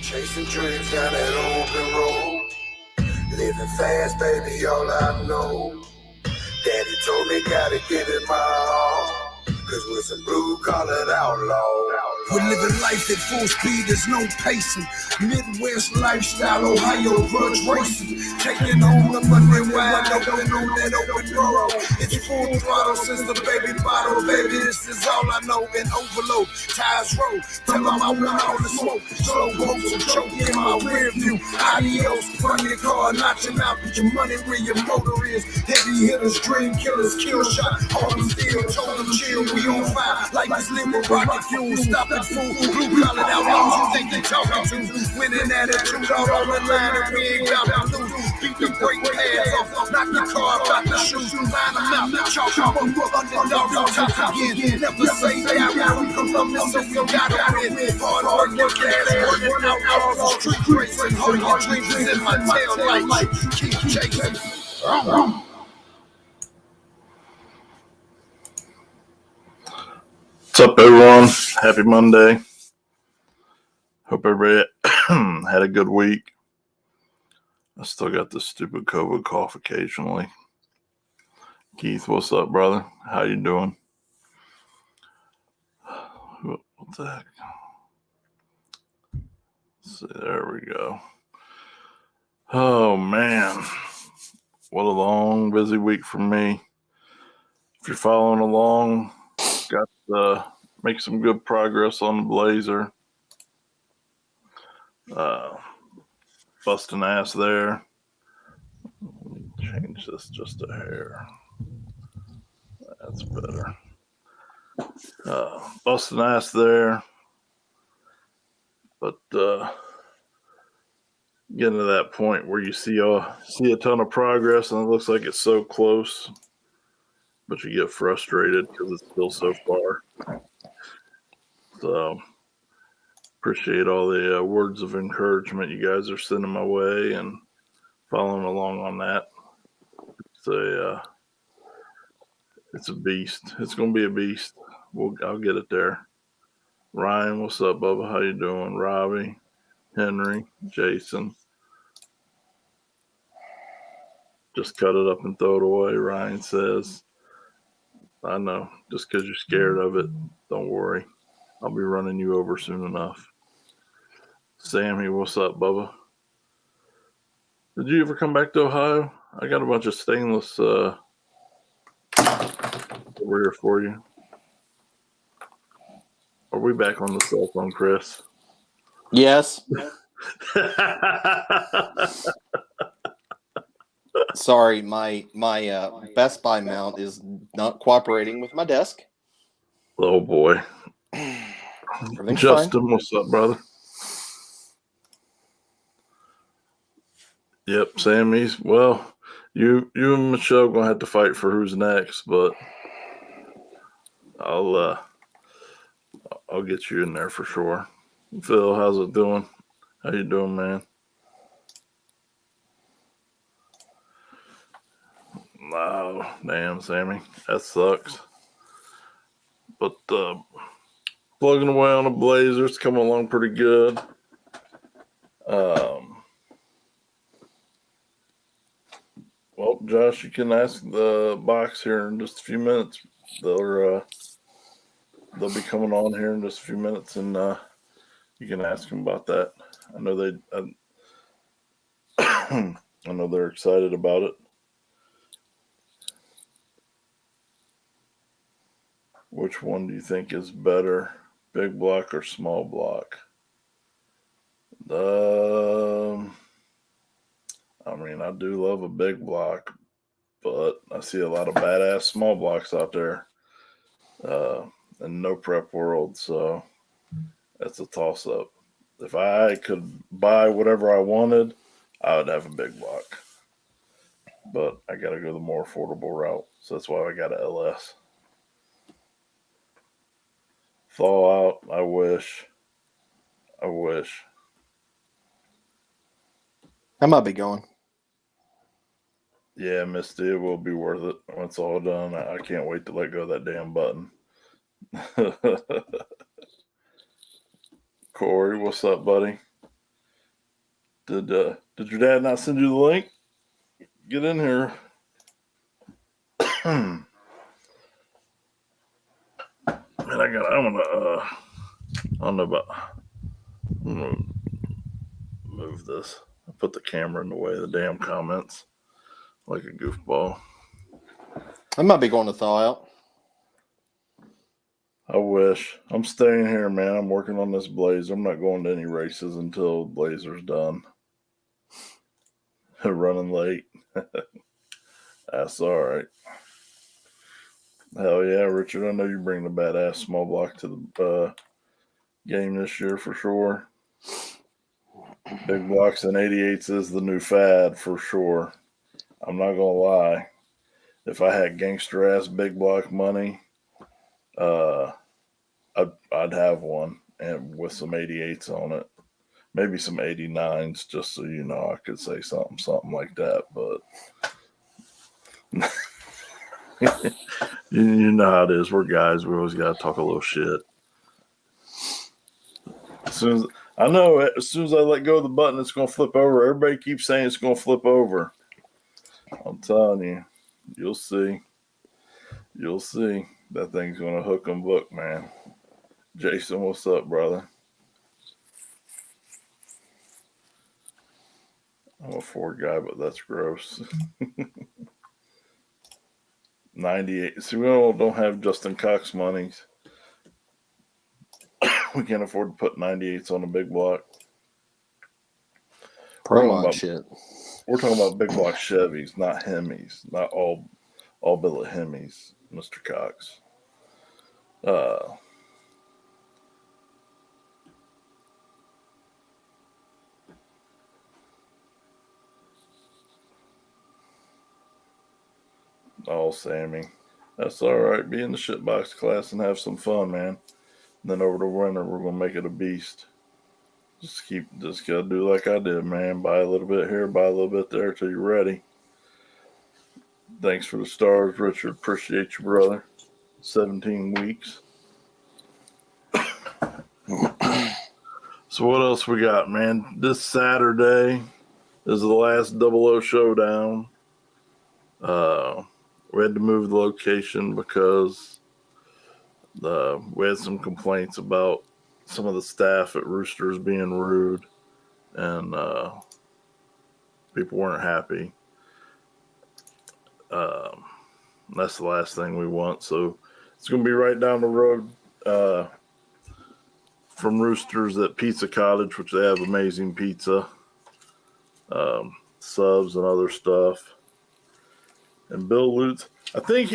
Chasing dreams down that open road. Living fast, baby, all I know. Daddy told me gotta give it my all. Cause we're some blue-collar outlaws. We're living life at full speed, there's no pacing. Midwest lifestyle, Ohio grudge racing. Taking on the money wide open on that open road. It's full throttle since the baby bottle. Baby, this is all I know. And overload, tires roll. Tell them I want all the smoke. Slow boats and choke in my rear view. Adios, from your car, notching out with your money where your motor is. Heavy hitters, dream killers, kill shot. All them still told them chill. We on fire, like this liquid rocket fuel. Stop it, fool. Blue collar outlaws, you think they talking to? Winning attitude all on the line, and we ain't got to lose. Beat the brake pads off, knock the car out the shoes. Line them out, chalk up, underdogs on top again. Never say that, we come from this, so we gotta win. Hard work, cash, working outlaws, street racing. All your dreams is in my tail light. Keep chasing. What's up, everyone? Happy Monday. Hope everybody had a good week. I still got this stupid COVID cough occasionally. Keith, what's up, brother? How you doing? What the heck? Let's see, there we go. Oh, man. What a long, busy week for me. If you're following along, got to make some good progress on the Blazer. Busting ass there. Let me change this just a hair. That's better. Busting ass there. But getting to that point where you see a ton of progress and it looks like it's so close, but you get frustrated because it's still so far. So appreciate all the words of encouragement you guys are sending my way and following along on that. It's a beast. It's going to be a beast. I'll get it there. Ryan, what's up, Bubba? How you doing? Robbie, Henry, Jason. Just cut it up and throw it away, Ryan says. I know. Just because you're scared of it, don't worry. I'll be running you over soon enough. Sammy, what's up, Bubba? Did you ever come back to Ohio? I got a bunch of stainless over here for you. Are we back on the cell phone, Chris? Yes. Sorry, my Best Buy mount is not cooperating with my desk. Oh boy. Justin, fine. What's up, brother? Yep, Sammy's. Well, you and Michelle gonna have to fight for who's next, but I'll get you in there for sure. Phil, how's it doing? How you doing, man? Oh, damn, Sammy. That sucks. But plugging away on the Blazer, it's coming along pretty good. Well, Josh, you can ask the box here in just a few minutes. They'll be coming on here in just a few minutes, and you can ask them about that. I know I know they're excited about it. Which one do you think is better, big block or small block? I mean, I do love a big block, but I see a lot of badass small blocks out there in no prep world, so that's a toss-up. If I could buy whatever I wanted, I would have a big block. But I got to go the more affordable route, so that's why I got an LS. Thaw out, I wish. I might be going. Yeah, Misty, it will be worth it when it's all done. I can't wait to let go of that damn button. Corey, what's up, buddy? Did your dad not send you the link? Get in here. Man, I don't know about. I'm gonna move this. I put the camera in the way of the damn comments, like a goofball. I might be going to thaw out. I wish. I'm staying here, man. I'm working on this Blazer. I'm not going to any races until Blazer's done. Running late. That's all right. Hell yeah, Richard. I know you bring the badass small block to the game this year for sure. Big blocks and 88s is the new fad for sure. I'm not gonna lie. If I had gangster ass big block money, I'd have one and with some 88s on it. Maybe some 89s, just so you know, I could say something like that. But you know how it is. We're guys. We always got to talk a little shit. As soon as I let go of the button, it's going to flip over. Everybody keeps saying it's going to flip over. I'm telling you, you'll see. You'll see. That thing's going to hook and book, man. Jason, what's up, brother? I'm a Ford guy, but that's gross. 98. See, we all don't have Justin Cox monies. We can't afford to put 98s on a big block. Pro shit. We're talking about big block Chevys, not Hemis, not all billet Hemis, Mr. Cox. Oh, Sammy. That's all right. Be in the shitbox class and have some fun, man. And then over the winter, we're going to make it a beast. Just got to do like I did, man. Buy a little bit here, buy a little bit there till you're ready. Thanks for the stars, Richard. Appreciate you, brother. 17 weeks. So what else we got, man? This Saturday is the last 00 showdown. We had to move the location because we had some complaints about some of the staff at Roosters being rude, and people weren't happy. That's the last thing we want. So it's going to be right down the road from Roosters at Pizza Cottage, which they have amazing pizza, subs and other stuff. And Bill Lutz, I think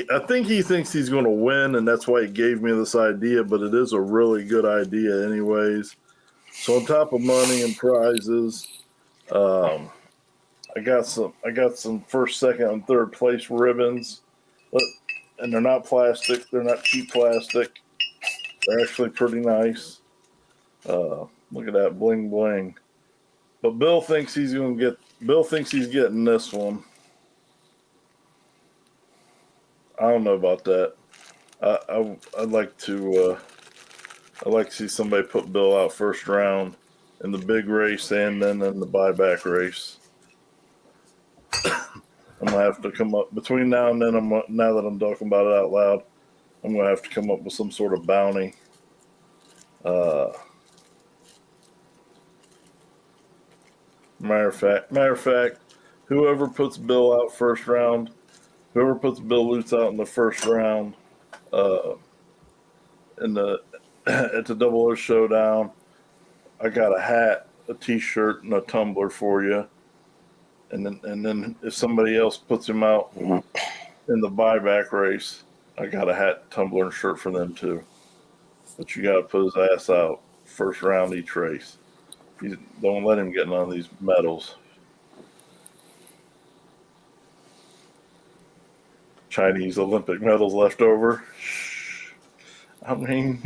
he thinks he's going to win, and that's why he gave me this idea. But it is a really good idea, anyways. So on top of money and prizes, I got some first, second, and third place ribbons, and they're not plastic. They're not cheap plastic. They're actually pretty nice. Look at that bling bling. But Bill thinks he's getting this one. I don't know about that. I'd like to see somebody put Bill out first round in the big race and then in the buyback race. I'm gonna have to come up between now and then. Now that I'm talking about it out loud, I'm gonna have to come up with some sort of bounty. Matter of fact, whoever puts Bill out first round. Whoever puts Bill Lutz out in the first round, at the 00 showdown, I got a hat, a T-shirt, and a tumbler for you. And then if somebody else puts him out in the buyback race, I got a hat, tumbler, and shirt for them too. But you got to put his ass out first round each race. Don't let him get none of these medals. Chinese Olympic medals left over. I mean,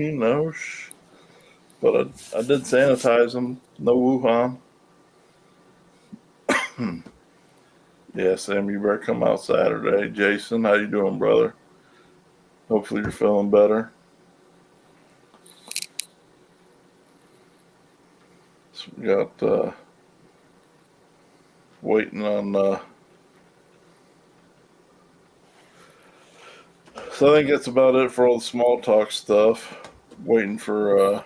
but I did sanitize them. No Wuhan. Yeah, Sam, you better come out Saturday. Jason, how you doing, brother? Hopefully you're feeling better. So we got waiting on. So I think that's about it for all the small talk stuff. Waiting for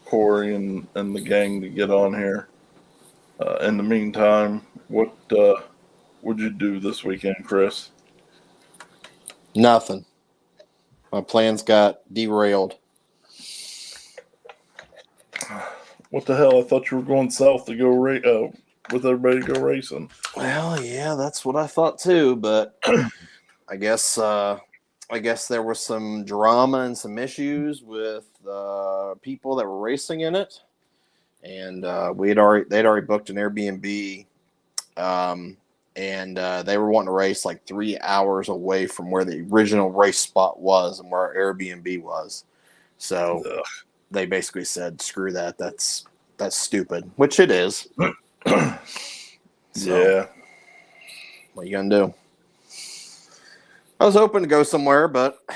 Corey and the gang to get on here. In the meantime, what would you do this weekend, Chris? Nothing. My plans got derailed. What the hell? I thought you were going south to go with everybody to go racing. Well, yeah, that's what I thought too, but I guess there was some drama and some issues with people that were racing in it, and they'd already booked an Airbnb, and they were wanting to race like 3 hours away from where the original race spot was and where our Airbnb was. So Ugh. they basically said, "Screw that. That's stupid," which it is. So, yeah. what you gonna do? I was hoping to go somewhere, but I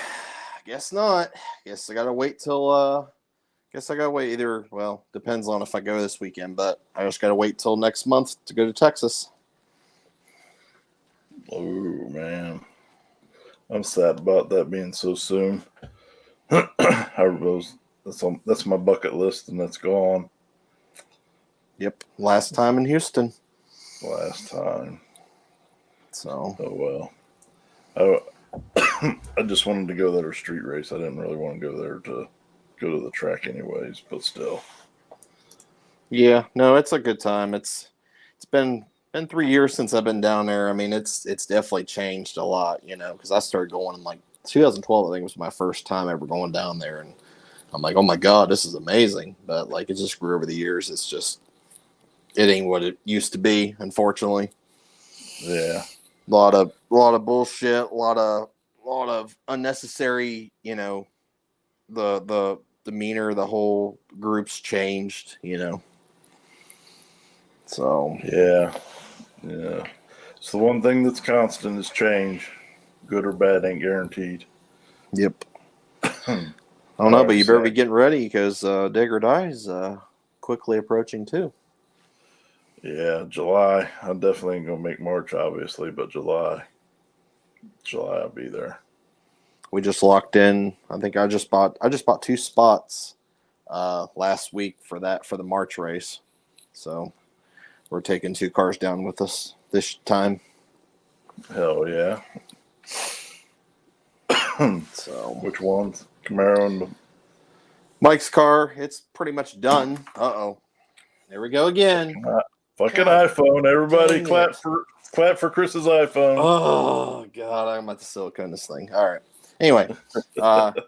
guess not. Guess I gotta wait till. Guess I gotta wait either. Well, depends on if I go this weekend, but I just gotta wait till next month to go to Texas. Oh man, I'm sad about that being so soon. That's my bucket list, and that's gone. Yep, last time in Houston. Last time. So. Oh well. I just wanted to go there to street race. I didn't really want to go there to go to the track anyways, but still. Yeah, no, it's a good time. It's been 3 years since I've been down there. I mean, it's definitely changed a lot, because I started going in like 2012. I think was my first time ever going down there, and I'm like, oh my god, this is amazing. But like, it just grew over the years. It ain't what it used to be, unfortunately. Yeah. A lot of bullshit, a lot of unnecessary, the demeanor, the whole group's changed, So Yeah. It's the one thing that's constant is change. Good or bad ain't guaranteed. Yep. I don't know, but you better be getting ready because Dig or Die is quickly approaching too. Yeah, July. I definitely ain't gonna make March, obviously, but July I'll be there. We just locked in. I think I just bought 2 spots last week for the March race. So we're taking 2 cars down with us this time. Hell yeah. So which ones? Camaro and Mike's car, it's pretty much done. Uh-oh. There we go again. Fucking God, iPhone. Everybody clap for Chris's iPhone. Oh God, I'm about to silicone this thing. All right. Anyway,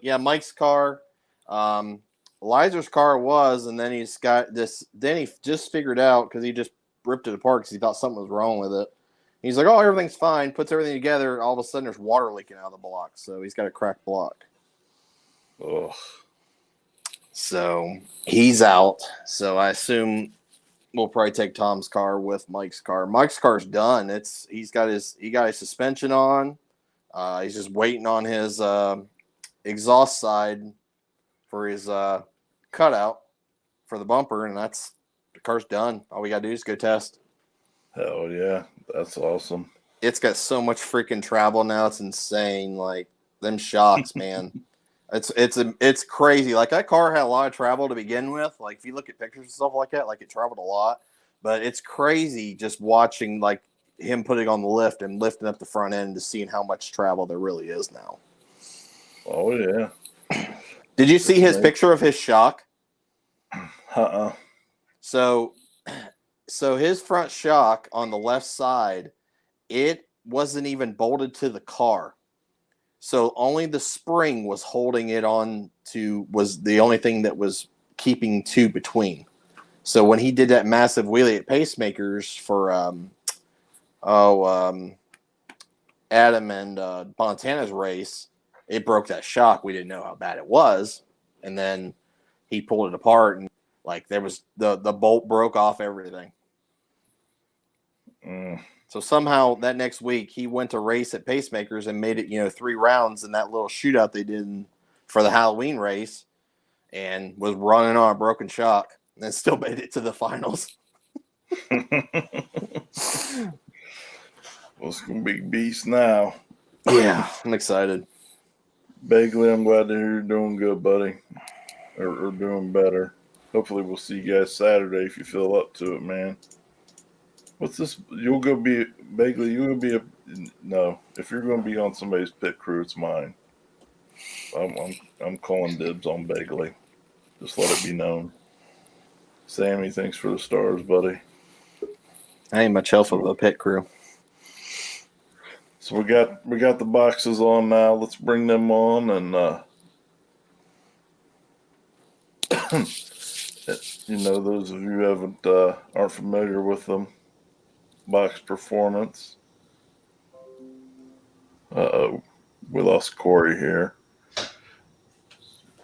yeah, Mike's car. Lizer's car was, and then he's got this. Then he just figured out because he just ripped it apart because he thought something was wrong with it. He's like, "Oh, everything's fine." Puts everything together. All of a sudden, there's water leaking out of the block. So he's got a cracked block. Ugh. So he's out. So I assume we'll probably take Tom's car with Mike's car. Mike's car's done. He got his suspension on. He's just waiting on his exhaust side for his cutout for the bumper, and the car's done. All we gotta do is go test. Hell yeah, that's awesome. It's got so much freaking travel now. It's insane. Like them shocks, man. It's crazy. Like that car had a lot of travel to begin with. Like if you look at pictures and stuff like that, like it traveled a lot. But it's crazy just watching like him putting on the lift and lifting up the front end to seeing how much travel there really is now. Oh yeah. Did you see his picture of his shock? So his front shock on the left side, it wasn't even bolted to the car. So only the spring was holding it on was the only thing that was keeping 2 between. So when he did that massive wheelie at Pacemakers for Adam and Montana's race, it broke that shock. We didn't know how bad it was. And then he pulled it apart and like there was the bolt broke off everything. So somehow that next week he went to race at Pacemakers and made it, 3 rounds in that little shootout they did for the Halloween race and was running on a broken shock and then still made it to the finals. Well, it's gonna be beast now. Yeah, I'm excited. Bagley, I'm glad to hear you're doing good, buddy, or doing better. Hopefully, we'll see you guys Saturday if you feel up to it, man. What's this? You'll go be Bagley. You'll be no. If you're going to be on somebody's pit crew, it's mine. I'm calling dibs on Bagley. Just let it be known. Sammy, thanks for the stars, buddy. I ain't much help of a pit crew. So we got the boxes on now. Let's bring them on and those of you who haven't aren't familiar with them. Box Performance. We lost Corey here.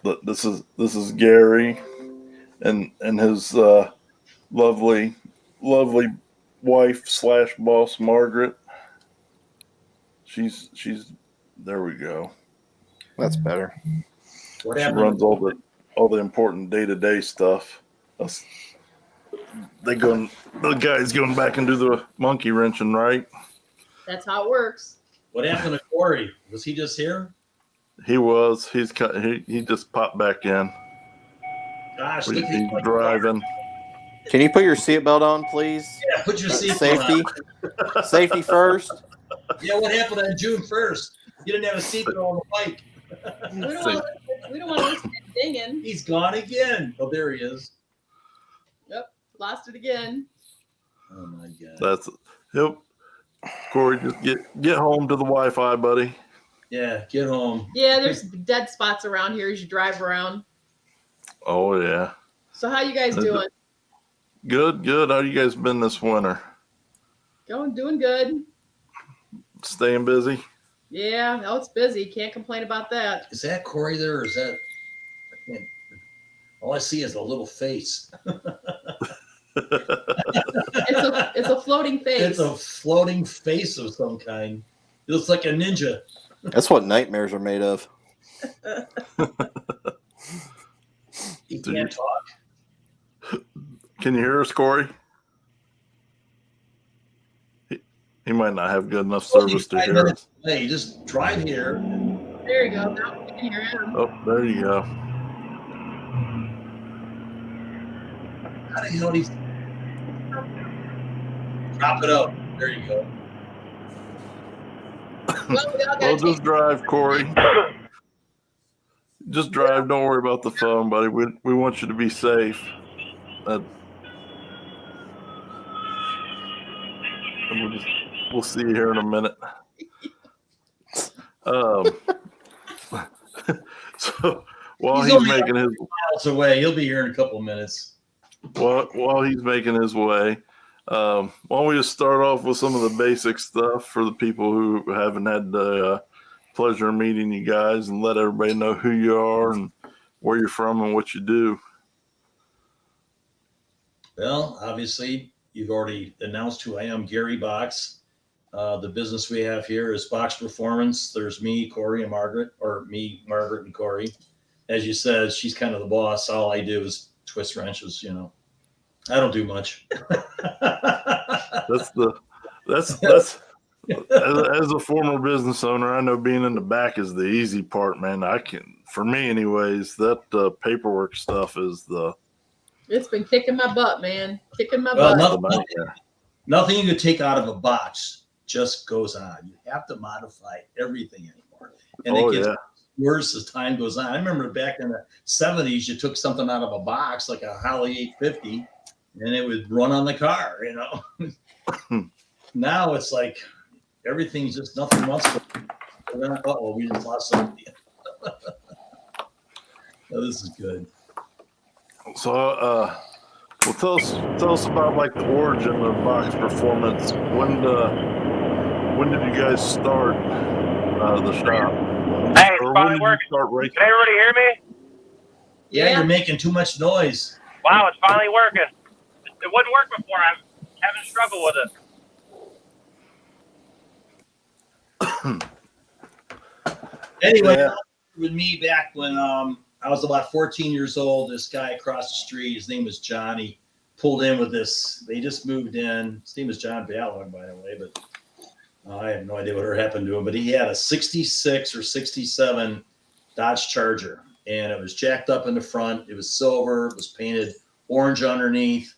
But this is Gary and his lovely wife / boss Margaret. She's there we go. That's better. What she runs all the important day-to-day stuff. The guy's going back and do the monkey wrenching, right? That's how it works. What happened to Corey? Was he just here? He was. He just popped back in. Gosh, he's driving. Can you put your seatbelt on, please? Yeah, put your seatbelt safety. on. Safety first. Yeah, what happened on June 1st? You didn't have a seatbelt on the bike. We don't want to listen to dinging. He's gone again. Oh, there he is. Yep, lost it again. Oh my God. That's yep. Corey, just get home to the Wi-Fi, buddy. Yeah, get home. Yeah, there's dead spots around here as you drive around. Oh yeah. So how you guys doing? Good. How you guys been this winter? Doing good. Staying busy? Yeah, no, it's busy. Can't complain about that. Is that Corey there, or is that? All I see is a little face. It's a floating face. It's a floating face of some kind. It looks like a ninja. That's what nightmares are made of. He can't talk. Can you hear us, Corey? He might not have good enough service to hear us. Hey, just drive here. There you go. Now we can hear him. Oh, there you go. How the hell do you drop it up? There you go. Well, Just drive, Corey. Just drive. Don't worry about the phone, buddy. We want you to be safe. We'll see you here in a minute. So while he's making his miles away, he'll be here in a couple of minutes. While he's making his way, why don't we just start off with some of the basic stuff for the people who haven't had the pleasure of meeting you guys, and let everybody know who you are and where you're from and what you do. Well, obviously, you've already announced who I am, Gary Box. The business we have here is Box Performance. There's me, Corey, and Margaret, or me, Margaret, and Corey. As you said, she's kind of the boss. All I do is twist wrenches, I don't do much. That's as a former business owner, I know being in the back is the easy part, man. For me anyways, that paperwork stuff is it's been kicking my butt, man. Kicking my butt. Nothing you could take out of a box just goes on. You have to modify everything anymore. And it gets worse as time goes on. I remember back in the 70s, you took something out of a box like a Holly 850 and it would run on the car, Now it's like everything's just nothing wants to. Uh-oh, we just lost somebody. This is good. So, well, tell us about like the origin of Box Performance. When did you guys start the shop? Hey, it's finally working. Can everybody hear me? Yeah, you're making too much noise. Wow, it's finally working. It wouldn't work before. I'm having struggle with it. Anyway, with me back when I was about 14 years old, this guy across the street, his name was Johnny, pulled in with this. They just moved in. His name was John Ballard, by the way, but I have no idea what happened to him. But he had a 66 or 67 Dodge Charger, and it was jacked up in the front. It was silver. It was painted orange underneath.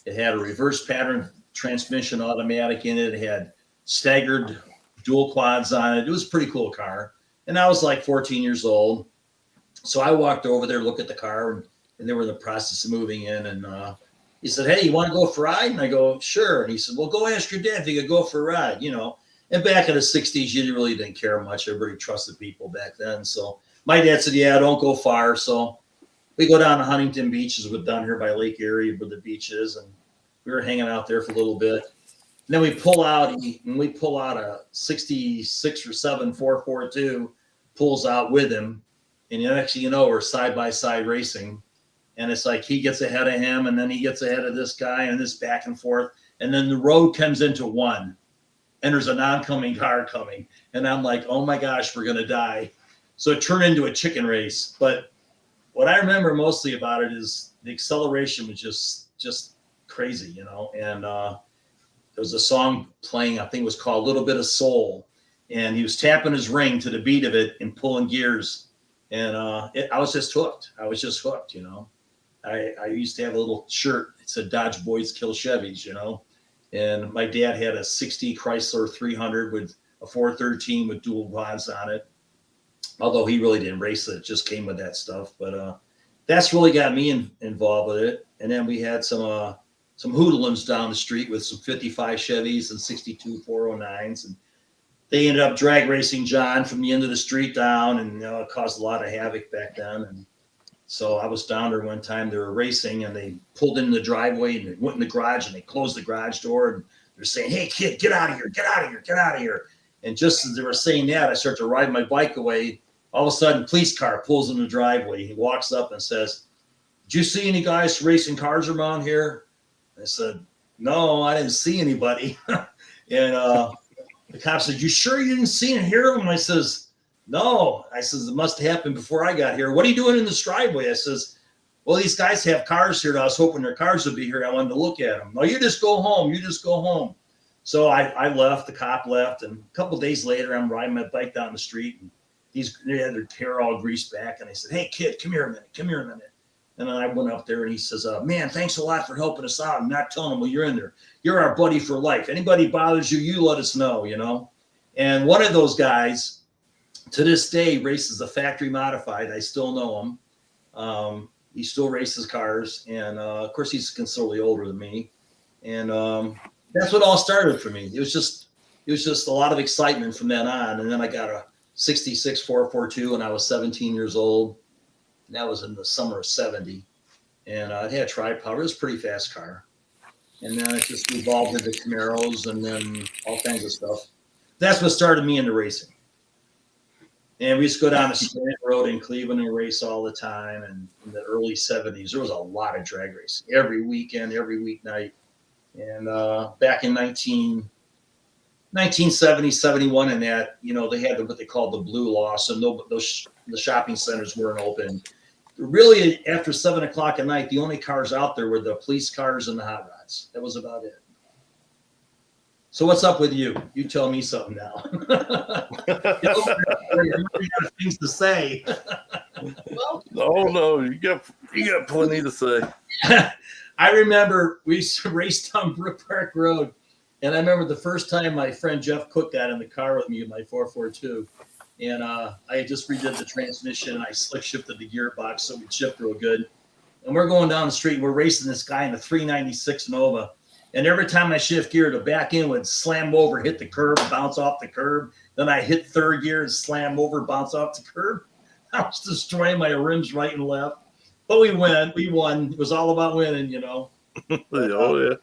It had a reverse pattern transmission automatic in it. It had staggered dual quads on it. It was a pretty cool car. And I was like 14 years old. So I walked over there, look at the car, and they were in the process of moving in. And he said, "Hey, you want to go for a ride?" And I go, "Sure." And he said, "Well, go ask your dad if he could go for a ride," you know. And back in the 60s, you really didn't care much. Everybody trusted people back then. So my dad said, "Yeah, don't go far." So we go down to Huntington Beach, is down here by Lake Erie where the beach is. And we were hanging out there for a little bit. And then we pull out a 66 or 7 442, pulls out with him. And next thing you know, we're side by side racing. And it's like he gets ahead of him, and then he gets ahead of this guy, and this back and forth. And then the road comes into one, and there's an oncoming car coming. And I'm like, oh my gosh, we're going to die. So it turned into a chicken race. But what I remember mostly about it is the acceleration was just crazy, you know. And there was a song playing, I think it was called "A Little Bit of Soul." And he was tapping his ring to the beat of it and pulling gears. And I was just hooked. You know. I used to have a little shirt. It said "Dodge Boys Kill Chevys," you know. And my dad had a 60 Chrysler 300 with a 413 with dual quads on it. Although he really didn't race it, just came with that stuff. But that's really got me involved with it. And then we had some hoodlums down the street with some 55 Chevys and 62 409s. And they ended up drag racing John from the end of the street down, and it caused a lot of havoc back then. And so I was down there one time. They were racing, and they pulled in the driveway, and they went in the garage, and they closed the garage door, and they're saying, "Hey, kid, get out of here, get out of here, get out of here." And just as they were saying that, I start to ride my bike away. All of a sudden, police car pulls in the driveway. He walks up and says, "Did you see any guys racing cars around here?" I said, "No, I didn't see anybody." And the cop said, "You sure you didn't see and hear them?" I says, "No." I says, "It must have happened before I got here. What are you doing in this driveway?" I says, "Well, these guys have cars here, and I was hoping their cars would be here. I wanted to look at them." "No, you just go home. You just go home." So I left. The cop left, and a couple of days later, I'm riding my bike down the street, and they had their hair all greased back, and they said, "Hey, kid, come here a minute. And then I went up there, and he says, "Man, thanks a lot for helping us out. I'm not telling them, well, you're in there. You're our buddy for life. Anybody bothers you, you let us know, you know." And one of those guys, to this day, races a factory modified. I still know him. He still races cars. And, of course, he's considerably older than me. And that's what all started for me. It was just a lot of excitement from then on. And then I got a 66 442 when I was 17 years old. And that was in the summer of 70. And it had tri-power. It was a pretty fast car. And then it just evolved into Camaros and then all kinds of stuff. That's what started me into racing. And we used to go down to Sprint Road in Cleveland and race all the time. And in the early 70s, there was a lot of drag racing every weekend, every weeknight. And back in 1970, 71 and that, they had what they called the blue law. So the shopping centers weren't open. Really, after 7 o'clock at night, the only cars out there were the police cars and the hot rods. That was about it. So what's up with you? You tell me something now. You got things to say. Well, No, you got plenty to say. I remember we raced down Brook Park Road, and I remember the first time my friend Jeff Cook got in the car with me in my 442. And I had just redid the transmission, and I slick shifted the gearbox so we'd shift real good. And we're going down the street, and we're racing this guy in a 396 Nova. And every time I shift gear, the back end would slam over, hit the curb, bounce off the curb. Then I hit third gear and slam over, bounce off the curb. I was destroying my rims right and left. But we won. It was all about winning, But, Oh, yeah.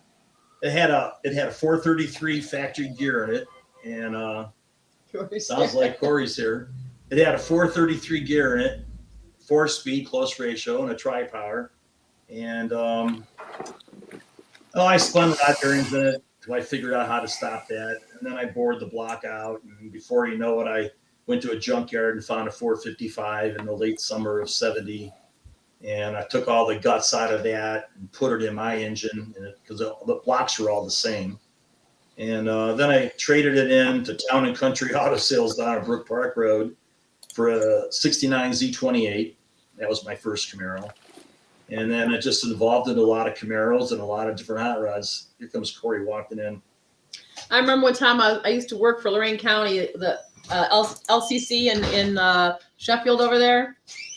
It had a 433 factory gear in it. And sounds like Corey's here. It had a 433 gear in it, 4-speed, close ratio, and a tri-power. And I spun hot bearings in it until I figured out how to stop that. And then I bored the block out. And before you know it, I went to a junkyard and found a 455 in the late summer of 70. And I took all the guts out of that and put it in my engine because the blocks were all the same. And then I traded it in to Town and Country Auto Sales down on Brook Park Road for a 69 Z28. That was my first Camaro. And then it just evolved into a lot of Camaros and a lot of different hot rods. Here comes Corey walking in. I remember one time I used to work for Lorain County, the LCC in Sheffield over there.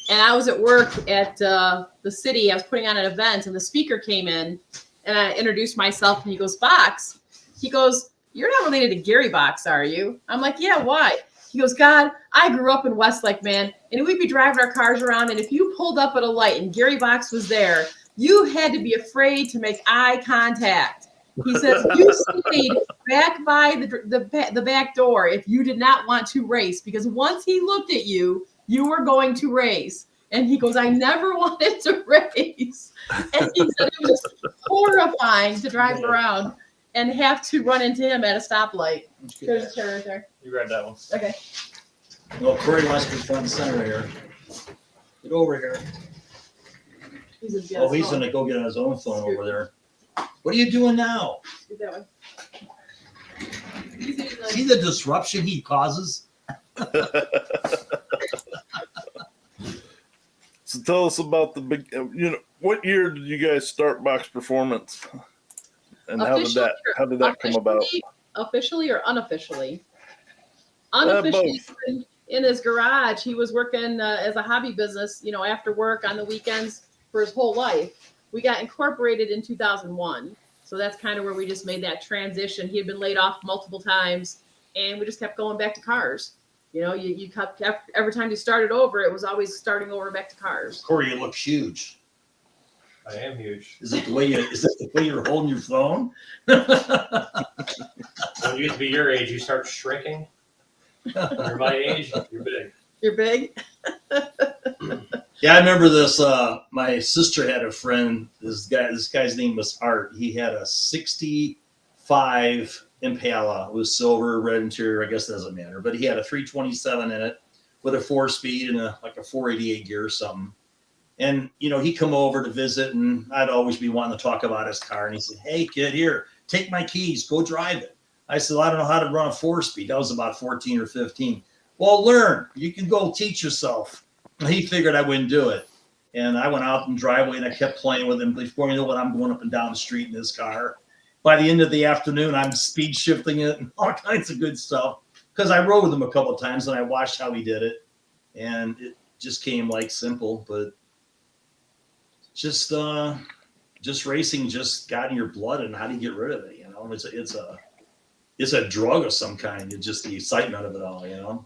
And I was at work at the city. I was putting on an event, and the speaker came in, and I introduced myself, and he goes, Box. He goes, you're not related to Gary Box, are you? I'm like, yeah, why? He goes, God, I grew up in Westlake, man, and we'd be driving our cars around, and if you pulled up at a light and Gary Box was there, you had to be afraid to make eye contact. He says, you stayed back by the back door if you did not want to race, because once he looked at you, you were going to race. And he goes, I never wanted to race. And he said it was horrifying to drive around and have to run into him at a stoplight. There's a chair right there. You grab that one. Okay. Well, Corey wants to be front and center here. Get over here. He's He's going to go get on his own phone over there. What are you doing now? that way. See the disruption he causes? So tell us about the big. What year did you guys start Box Performance, and how did that come about? Officially or unofficially? Unofficially, in his garage, he was working as a hobby business. After work on the weekends for his whole life. We got incorporated in 2001, so that's kind of where we just made that transition. He had been laid off multiple times, and we just kept going back to cars. You kept every time you started over, it was always starting over back to cars. Corey, you look huge. I am huge. Is it the way you're holding your phone? When you get to be your age, you start shrinking. When you're my age, you're big. You're big. Yeah, I remember this. My sister had a friend. This guy's name was Art. He had a 65 Impala. It was silver, red interior. I guess it doesn't matter. But he had a 327 in it with a 4-speed and a 488 gear or something. And, he'd come over to visit, and I'd always be wanting to talk about his car. And he said, hey, kid, here, take my keys. Go drive it. I said, well, I don't know how to run a 4-speed. That was about 14 or 15. Well, learn. You can go teach yourself. He figured I wouldn't do it. And I went out in the driveway, and I kept playing with him. Before you know what, I'm going up and down the street in his car. By the end of the afternoon, I'm speed shifting it and all kinds of good stuff. Because I rode with him a couple of times, and I watched how he did it. And it just came simple. But just racing just got in your blood, and how do you get rid of it? It's a drug of some kind. It's just the excitement of it all,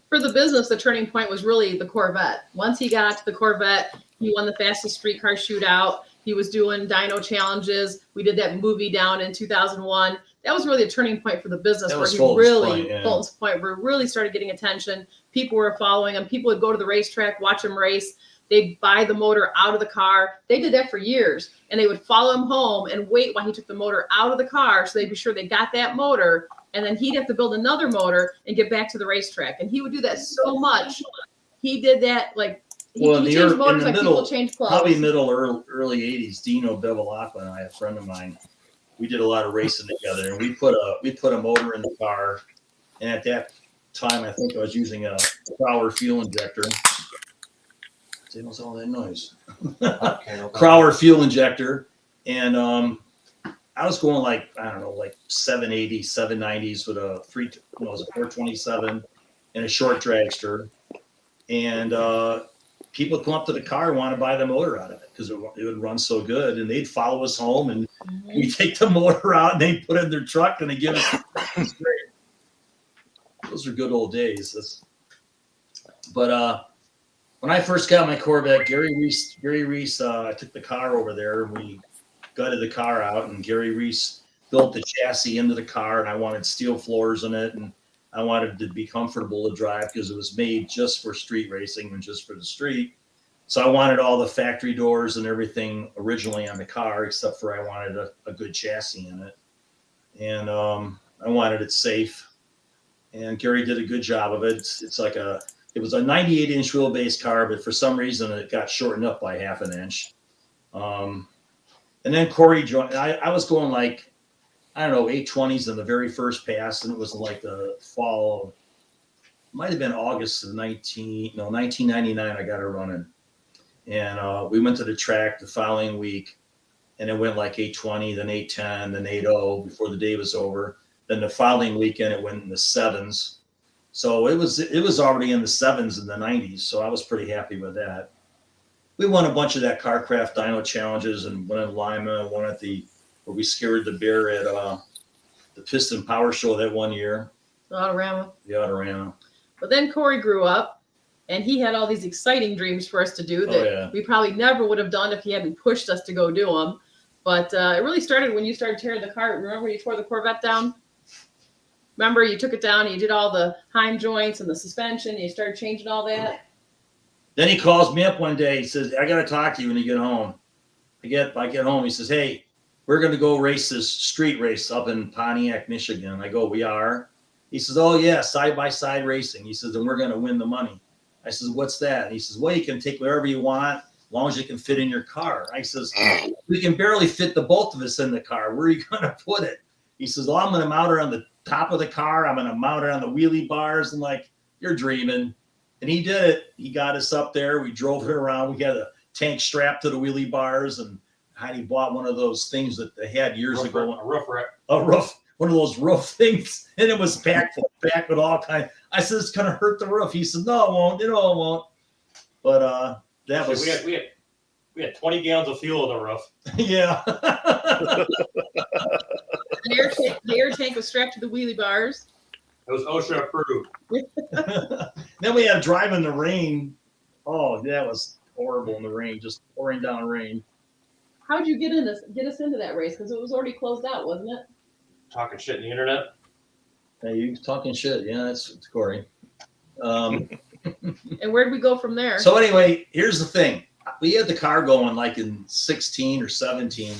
For the business, the turning point was really the Corvette. Once he got to the Corvette, he won the fastest street car shootout. He was doing dyno challenges. We did that movie down in 2001. That was really a turning point for the business, where he Fulton's point, where it really started getting attention. People were following him. People would go to the racetrack, watch him race. They'd buy the motor out of the car. They did that for years, and they would follow him home and wait while he took the motor out of the car, so they'd be sure they got that motor. And then he'd have to build another motor and get back to the racetrack. And he would do that so much. He did that he changed motors like people change clothes. Probably early 80s, Dino Bevilacqua and I, a friend of mine, we did a lot of racing together. And we put a motor in the car. And at that time, I think I was using a Crowler fuel injector. What's all that noise? Crowler fuel injector. And I was going 780, 790s with a 427 and a short dragster. And people would come up to the car and want to buy the motor out of it because it would run so good. And they'd follow us home, and we'd take the motor out and they'd put it in their truck and they'd give us straight. Those are good old days. But when I first got my Corvette, Gary Reese, I took the car over there, and we gutted the car out, and Gary Reese built the chassis into the car, and I wanted steel floors in it, and I wanted to be comfortable to drive because it was made just for street racing and just for the street. So I wanted all the factory doors and everything originally on the car, except for I wanted a good chassis in it. And I wanted it safe. And Gary did a good job of it. It's like a It was a 98-inch wheelbase car, but for some reason it got shortened up by half an inch. And then Corey joined. I was going like, I don't know, 820s in the very first pass, and it was like the fall of, might have been August of 1999. I got her running, and we went to the track the following week, and it went like 820, then 810, then 80 before the day was over. Then the following weekend it went in the 7s. So it was already in the 7s in the 90s. So I was pretty happy with that. We won a bunch of that Carcraft Dyno challenges, and one in Lima, one at where we scared the bear at the Piston Power Show that one year. The Autorama. The Autorama. But then Corey grew up, and he had all these exciting dreams for us to do that we probably never would have done if he hadn't pushed us to go do them. But it really started when you started tearing the car. Remember you tore the Corvette down? Remember you took it down and you did all the Heim joints and the suspension, and you started changing all that? Then he calls me up one day. He says, I got to talk to you when you get home. I get home. He says, hey, we're going to go race this street race up in Pontiac, Michigan. I go, we are? He says, oh, yeah, side-by-side racing. He says, and we're going to win the money. I says, what's that? And he says, well, you can take whatever you want as long as you can fit in your car. I says, we can barely fit the both of us in the car. Where are you going to put it? He says, well, I'm going to mount her on the top of the car. I'm going to mount her on the wheelie bars. I'm like, you're dreaming. And he did it. He got us up there. We drove it around. We had a tank strapped to the wheelie bars, and Heidi bought one of those things that they had years ago. A roof rack. A roof, one of those roof things, and it was packed with all kinds. I said, it's gonna hurt the roof. He said, no, it won't. It won't. But that was we had 20 gallons of fuel in the roof. yeah. The air tank was strapped to the wheelie bars. It was OSHA approved. Then we had to drive in the rain. Oh, that was horrible in the rain, just pouring down rain. How'd you get us into that race? Because it was already closed out, wasn't it? Talking shit in the internet. Hey, you talking shit? Yeah, it's Corey. And where'd we go from there? So anyway, here's the thing. We had the car going like in 16 or 17.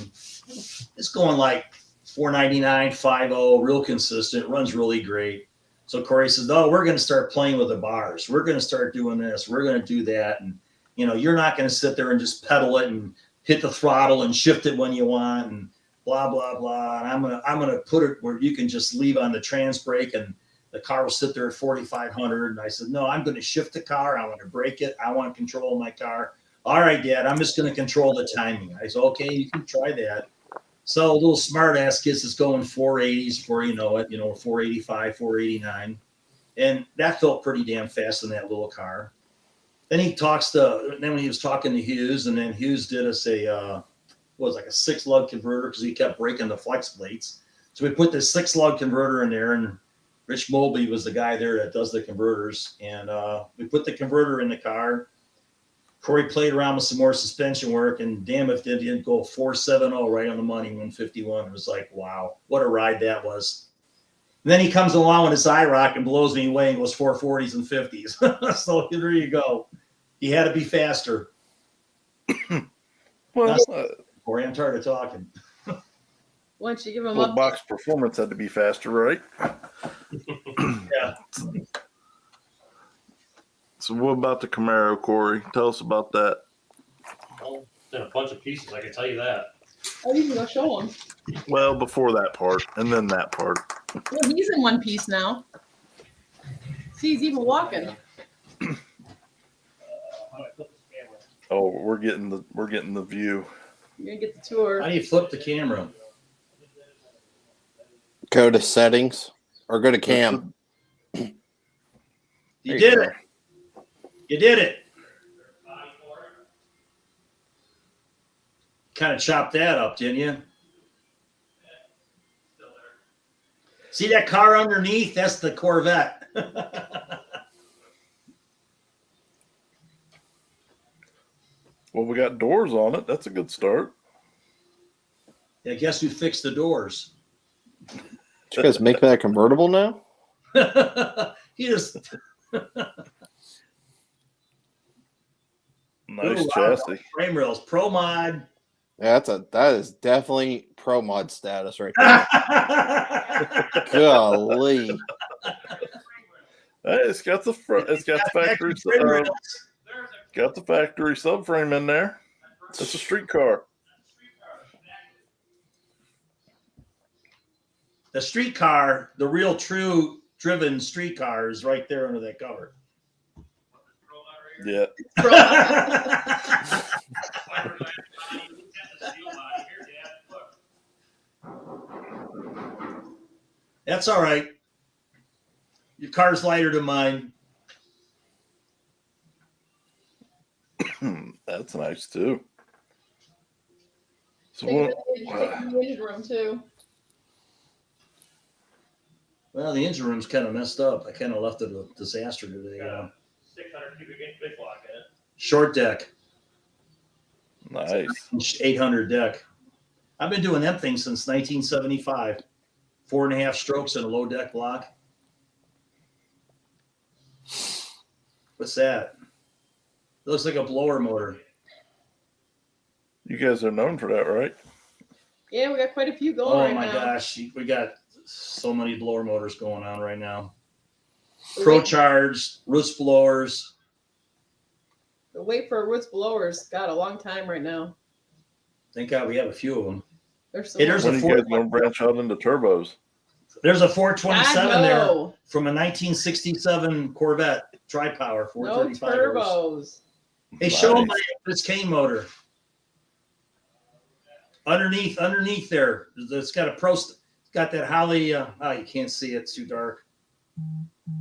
It's going like 499, 50, real consistent, runs really great. So Corey says, no, we're going to start playing with the bars. We're going to start doing this. We're going to do that. And, you're not going to sit there and just pedal it and hit the throttle and shift it when you want and blah, blah, blah. And I'm going to put it where you can just leave on the trans brake and the car will sit there at 4,500. And I said, no, I'm going to shift the car. I want to brake it. I want control of my car. All right, Dad, I'm just going to control the timing. I said, okay, you can try that. So a little smart ass gets us going 480s before you know it, 485, 489. And that felt pretty damn fast in that little car. Then when he was talking to Hughes, and then Hughes did us a 6-lug converter because he kept breaking the flex plates. So we put this 6-lug converter in there, and Rich Mulby was the guy there that does the converters. And we put the converter in the car. Corey played around with some more suspension work, and damn if it didn't go 470 right on the money, 151. It was like, wow, what a ride that was. And then he comes along with his IROC and blows me away and goes 440s and 50s. So there you go. He had to be faster. Well, Corey, I'm tired of talking. Once you give them well, up, box performance had to be faster, right? Yeah. So what about the Camaro, Corey? Tell us about that. Well, it's in a bunch of pieces, I can tell you that. oh, you can go show them. Well, before that part, and then that part. Well, he's in one piece now. See, he's even walking. How do I put this camera? Oh, we're getting the view. You're gonna get the tour. How do you flip the camera? Go to settings or go to cam. You There you did go. it. You did it. Kind of chopped that up, didn't you? See that car underneath? That's the Corvette. Well, we got doors on it. That's a good start. Yeah, guess who fixed the doors? Did you guys make that convertible now? He just Nice Ooh, chassis. frame rails, pro mod. Yeah, that is definitely pro mod status right there. Golly. Hey, it's got the front. It's got the factory. Got the factory subframe in there. It's a streetcar. The streetcar, the real true driven streetcar is right there under that cover. Yeah. That's all right. Your car's lighter than mine. That's nice too. So Take what? the engine room too. Well, the engine room's kind of messed up. I kind of left it a disaster today. 600 cubic inch big block in it. Short deck, Nice. 800 deck. I've been doing them things since 1975. 4.5 strokes in a low deck block. What's that? It looks like a blower motor. You guys are known for that, right? Yeah, we got quite a few going Oh right my now. gosh, we got so many blower motors going on right now. The Pro wait- charged, roots blowers. The wait for roots blowers got a long time right now. Thank God we have a few of them. There's Hey, there's When a are you guys gonna branch out into turbos? There's a 427 there no. from a 1967 Corvette tri-power No 435 horse. turbos. Hey, show them Nice. this cane motor. Underneath there, it's got a it's got that Holly. Oh, you can't see it; it's too dark.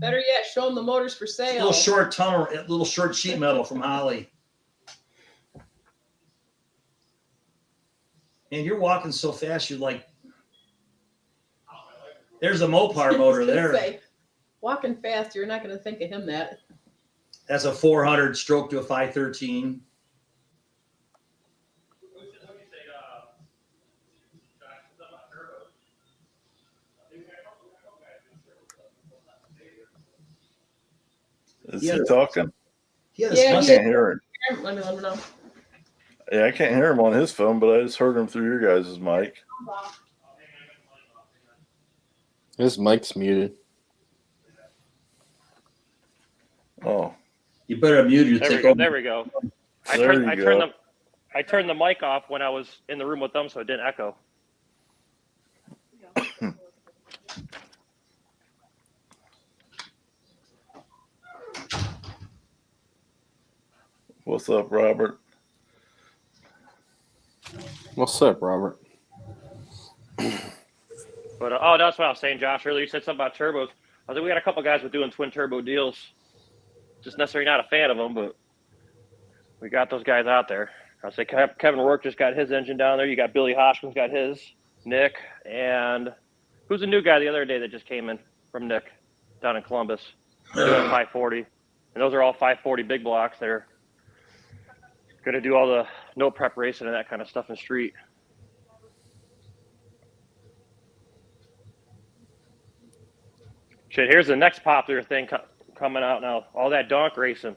Better yet, show them the motors for sale. Little short tunnel, little short sheet metal from Holly. And you're walking so fast, you're like, there's a Mopar motor there. Say, walking fast, you're not going to think of him that. That's a 400 stroke to a 513. Is Yeah. he talking? Yeah, Yeah, I he can't hear him. Let me know. Yeah, I can't hear him on his phone, but I just heard him through your guys' mic. His mic's muted. Oh, you better mute your There we take go. over. There we go. I There turned, you I go. turned the I turned the mic off when I was in the room with them, so it didn't echo. what's up, Robert? What's up, Robert? But oh, that's what I was saying, Josh. Earlier, you said something about turbos. I think we got a couple guys with doing twin turbo deals. Just necessarily not a fan of them, but we got those guys out there. I say Kevin Rourke just got his engine down there. You got Billy Hoskins got his. Nick, and who's the new guy the other day that just came in from Nick down in Columbus? They're doing 540, and those are all 540 big blocks. They're going to do all the no prep racing and that kind of stuff in the street. Shit, here's the next popular thing coming out now. All that donk racing.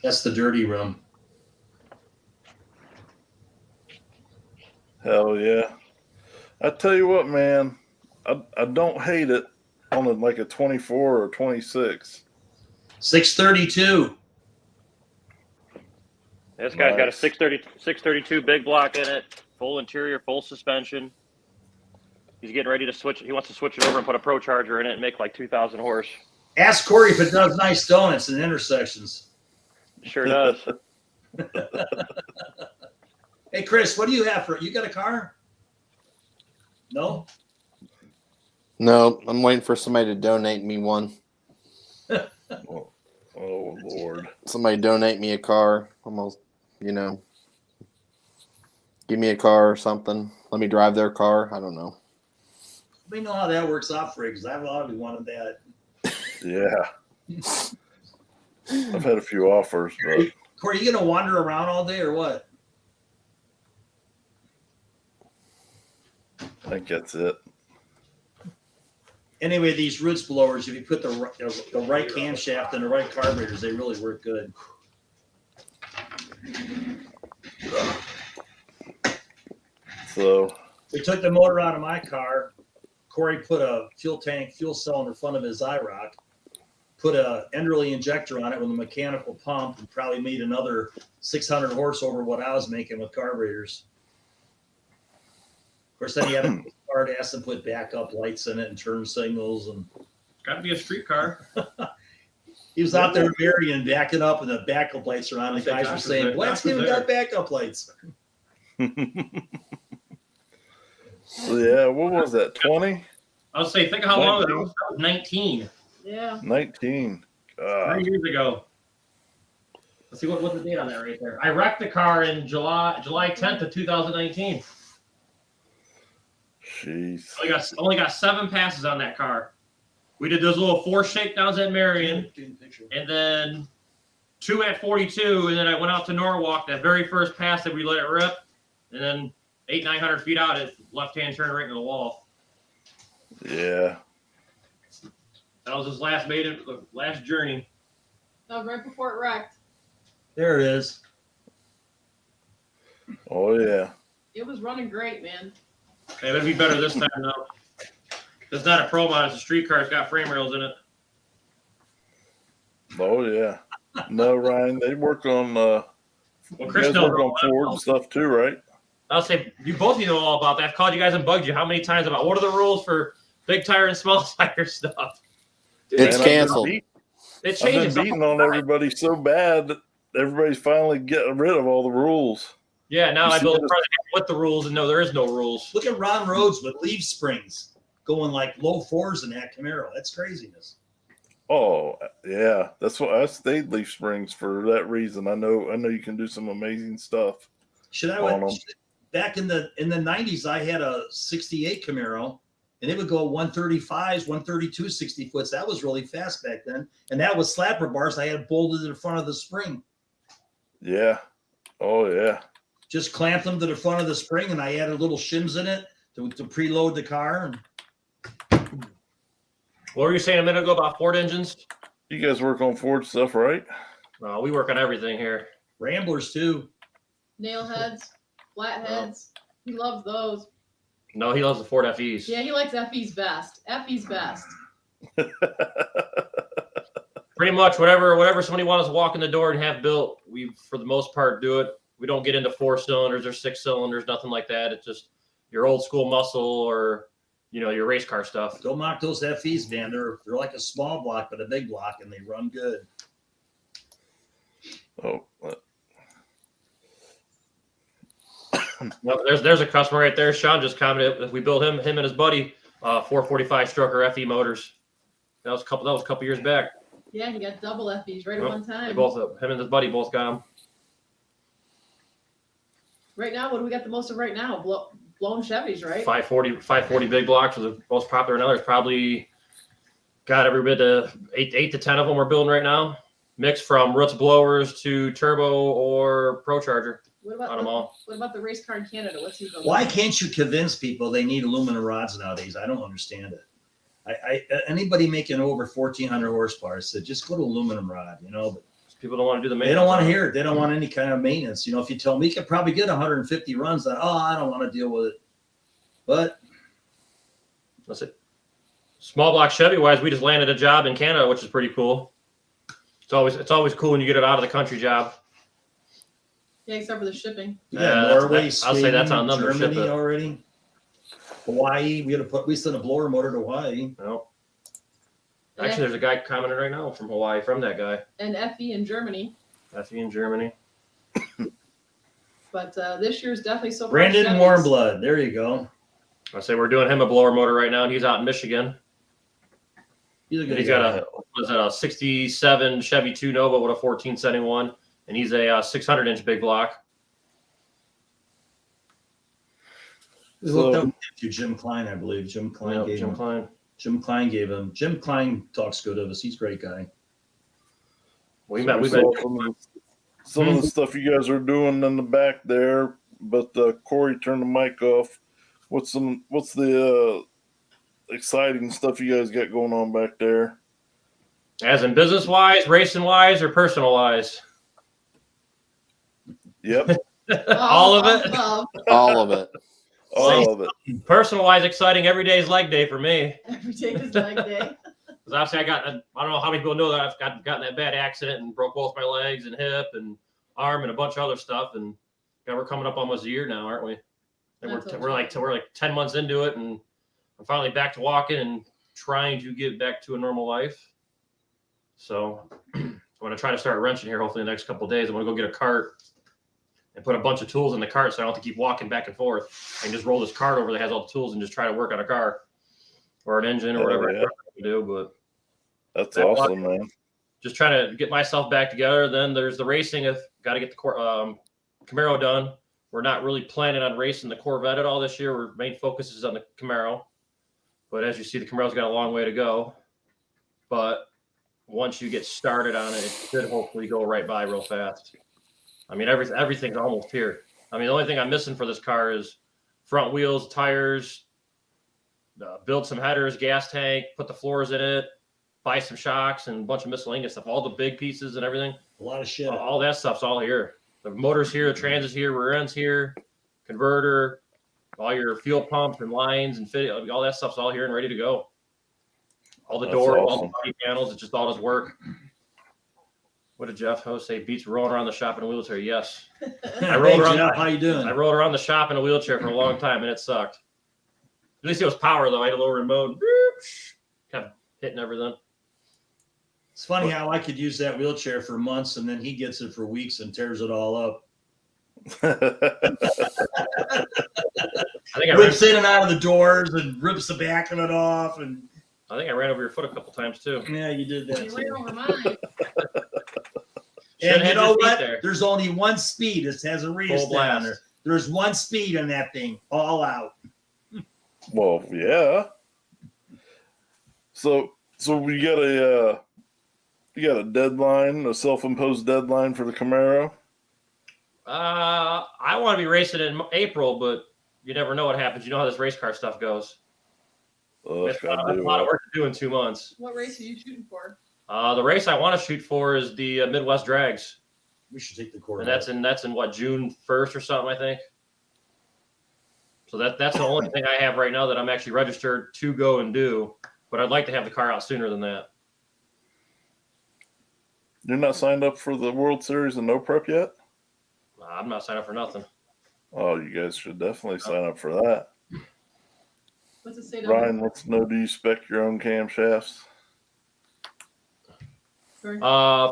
That's the dirty room. Hell yeah! I tell you what, man, I don't hate it on like a 24 or 26. 632. This guy's got a Nice. 632 big block in it, full interior, full suspension. He's getting ready to switch. He wants to switch it over and put a Pro Charger in it and make like 2,000 horse. Ask Corey if it does nice donuts in intersections. Sure does. Hey, Chris, what do you have for you got a car? No? No, I'm waiting for somebody to donate me one. Oh Lord! Somebody donate me a car. Almost, give me a car or something. Let me drive their car. I don't know. Let me know how that works out for you because I've already wanted that. Yeah, I've had a few offers, but Corey, you gonna wander around all day or what? I think that's it. Anyway, these roots blowers, if you put the right camshaft and the right carburetors, they really work good. So We took the motor out of my car. Corey put a fuel cell in the front of his IROC, put a Enderley injector on it with a mechanical pump, and probably made another 600 horse over what I was making with carburetors. Of course, then he had a hard ass and put backup lights in it and turn signals, and Got to be a street car. he was out there varying, backing up, and the backup lights are on. The guys were saying, "Well, that's even got backup lights." So yeah, what was that? 20? I was saying, think of how long ago that was. That was 19. Yeah. 19. 3 years ago. Let's see what's the date on that right there. I wrecked the car in July 10th of 2019. Jeez. Only got 7 passes on that car. We did those little 4 shakedowns at Marion, and then 2 at 42, and then I went out to Norwalk. That very first pass that we let it rip, and then 900 feet out, it left-hand turn right into the wall. Yeah. That was his last journey. That was right before it wrecked. There it is. Oh yeah. It was running great, man. Okay, it'll be better this time though. It's not a pro mod; it's a street car. It's got frame rails in it. Oh yeah. No, Ryan, they work on Well, you Chris guys knows work on all that. Ford and stuff too, right? I'll say you both know all about that. I've called you guys and bugged you how many times about what are the rules for big tire and small tire stuff. It's Man, canceled. It I've changes. been beating on everybody so bad that everybody's finally getting rid of all the rules. Yeah, now You I see build a this- product with the rules, and no, there is no rules. Look at Ron Rhodes with leaf springs going like low 4s in that Camaro. That's craziness. Oh yeah, that's what I stayed Leaf Springs for that reason. I know you can do some amazing stuff. Should I On 'em. back in the 90s? I had a '68 Camaro, and it would go 135s, 132 60 foots. That was really fast back then, and that was slapper bars. I had bolted to the front of the spring. Yeah. Oh yeah. Just clamped them to the front of the spring, and I added little shims in it to preload the car. And What were you saying a minute ago about Ford engines? You guys work on Ford stuff, right? We work on everything here. Ramblers too. Nail heads, flat heads. He loves those. No, he loves the Ford FEs. Yeah, he likes FE's best. FE's best. Pretty much whatever somebody wants to walk in the door and have built, we for the most part do it. We don't get into 4 cylinders or 6 cylinders, nothing like that. It's just your old school muscle or your race car stuff. Don't mock those FEs, man. They're like a small block, but a big block, and they run good. Oh, No, there's a customer right there. Sean just commented if we built him and his buddy 445 stroker FE motors. That was a couple years back. Yeah, he got double FEs right at Yep. one They time. both him and his buddy both got them. Right now, what do we got the most of right now? Blown Chevys, right? 540 big blocks are the most popular. Now there's probably got every bit of 8 to 10 of them we're building right now. Mixed from roots blowers to turbo or pro charger What on them about all. what about the race car in Canada? What's he building? Why can't you convince people they need aluminum rods nowadays? I don't understand it. Anybody making over 1,400 horsepower said just go to aluminum rod, but People don't want to do the they maintenance. don't want to hear it. They don't want any kind of maintenance. If you tell them we could probably get 150 runs, then I don't want to deal with it. But That's it. Small block Chevy wise, we just landed a job in Canada, which is pretty cool. It's always cool when you get it out of the country job. Yeah, except for the shipping. yeah, Norway, I'll say that's on them to ship Germany it. already. Hawaii, we sent a blower motor to Hawaii. No. Actually, there's a guy commenting right now from Hawaii, from that guy. And FE in Germany. FE in Germany. But this year's definitely so far. Brandon Chevys. Warmblood, there you go. I say we're doing him a blower motor right now, and he's out in Michigan. He's a And good he's guy. got a 67 Chevy 2 Nova with a 1471, and he's a 600-inch big block. We hooked up to Jim Klein, I believe. Jim Klein Yeah, gave Jim him. Klein. Jim Klein gave him. Jim Klein talks good of us. He's a great guy. We so met. we saw some of the stuff you guys are doing in the back there, but Corey turned the mic off. What's the exciting stuff you guys got going on back there? As in business wise, racing wise, or personal wise. Yep. All of it. Above. All of it. I love it. Personal-wise, exciting. Every day is leg day for me. Every day is leg day. Because obviously I don't know how many people know that I've gotten that bad accident and broke both my legs and hip and arm and a bunch of other stuff. And we're coming up almost a year now, aren't we? And we're like 10 months into it, and I'm finally back to walking and trying to get back to a normal life. So I'm going to try to start wrenching here hopefully in the next couple of days. I'm going to go get a cart and put a bunch of tools in the cart so I don't have to keep walking back and forth. I can just roll this cart over that has all the tools and just try to work on a car or an engine or whatever I can do. But that's awesome, man. Just trying to get myself back together. Then there's the racing. I've got to get the Camaro done. We're not really planning on racing the Corvette at all this year. Our main focus is on the Camaro. But as you see, the Camaro's got a long way to go. But once you get started on it, it should hopefully go right by real fast. I mean, everything's almost here. I mean, the only thing I'm missing for this car is front wheels, tires, build some headers, gas tank, put the floors in it, buy some shocks, and a bunch of miscellaneous stuff. All the big pieces and everything. A lot of shit. All that stuff's all here. The motor's here, the transit's here, rear end's here, converter, all your fuel pumps and lines and fit, all that stuff's all here and ready to go. All the doors, all the body panels, it just all does work. What did Jeff Ho say? Beats rolling around the shop in a wheelchair. Yes. I rolled around. Jeff, how you doing? I rolled around the shop in a wheelchair for a long time and it sucked. At least it was power though. I had a little remote. Kept hitting everything. It's funny how I could use that wheelchair for months and then he gets it for weeks and tears it all up. I think I rips in and out of the doors and rips the back of it off. And I think I ran over your foot a couple times too. Yeah, you did that. You ran over mine. And you know what? There's only one speed. It has a Rios Full down blast. there. There's one speed on that thing, all out. Well, yeah. So we got a deadline, a self-imposed deadline for the Camaro. I want to be racing in April, but you never know what happens. You know how this race car stuff goes. It's a lot of work to do in 2 months. What race are you shooting for? The race I want to shoot for is the Midwest Drags. We should take the Corvette. And that's in what, June 1st or something, I think. So that's the only thing I have right now that I'm actually registered to go and do. But I'd like to have the car out sooner than that. You're not signed up for the World Series and No Prep yet? I'm not signed up for nothing. Oh, you guys should definitely sign up for that. What's it say? Ryan wants to know, do you spec your own camshafts? For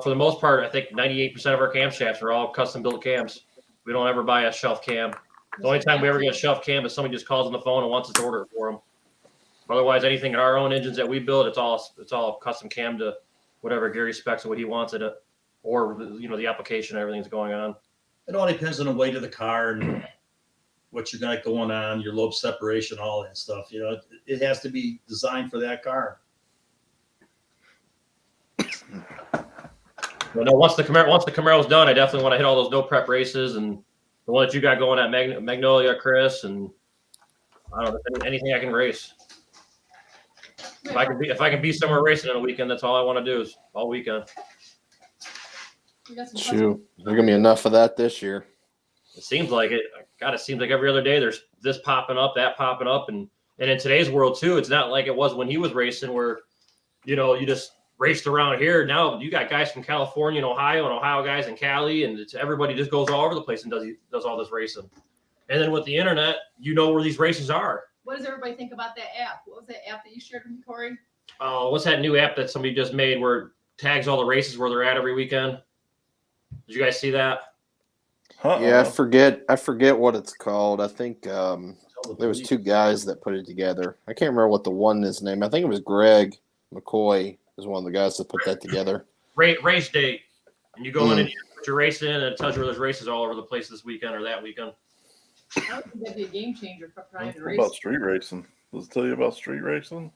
the most part, I think 98% of our camshafts are all custom built cams. We don't ever buy a shelf cam. The only time we ever get a shelf cam is somebody just calls on the phone and wants us to order it for them. Otherwise, anything in our own engines that we build, it's all custom cam to whatever Gary specs and what he wants in it, or the application, everything's going on. It all depends on the weight of the car and what you got going on, your lobe separation, all that stuff. It has to be designed for that car. Well, no, once the Camaro's done, I definitely want to hit all those no prep races and the one that you got going at Magnolia, Chris, and I don't know, anything I can race. If I can be somewhere racing on a weekend, that's all I want to do is all weekend. Shoot, there's gonna be enough of that this year. It seems like it. God, it seems like every other day there's this popping up, that popping up, and in today's world too, it's not like it was when he was racing, where you just raced around here. Now you got guys from California and Ohio guys in Cali, and everybody just goes all over the place and does all this racing. And then with the internet, you know where these races are. What does everybody think about that app? What was that app that you shared with me, Corey? What's that new app that somebody just made where it tags all the races where they're at every weekend? Did you guys see that? Yeah, I forget what it's called. I think there was two guys that put it together. I can't remember what the one is named. I think it was Greg McCoy is one of the guys that put that together. Race date, and you go in and you put your race in, and it tells you where there's races all over the place this weekend or that weekend. I would think that'd be a game changer for trying to What race. about street racing? Does it tell you about street racing?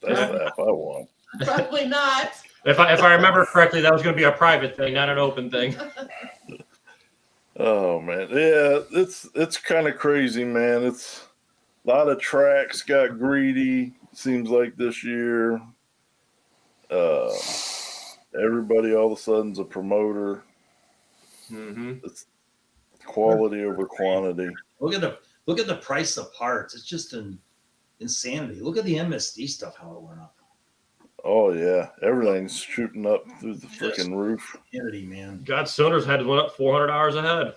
That's the app I want. Probably not. If I remember correctly, that was going to be a private thing, not an open thing. Oh man, yeah, it's kind of crazy, man. It's a lot of tracks got greedy. Seems like this year, everybody all of a sudden's a promoter. Mm-hmm. It's quality over quantity. Look at look at the price of parts. It's just an insanity. Look at the MSD stuff, how it went up. Oh yeah, everything's shooting up through the freaking roof. Insanity, man. God, Sooners had went up $400 a head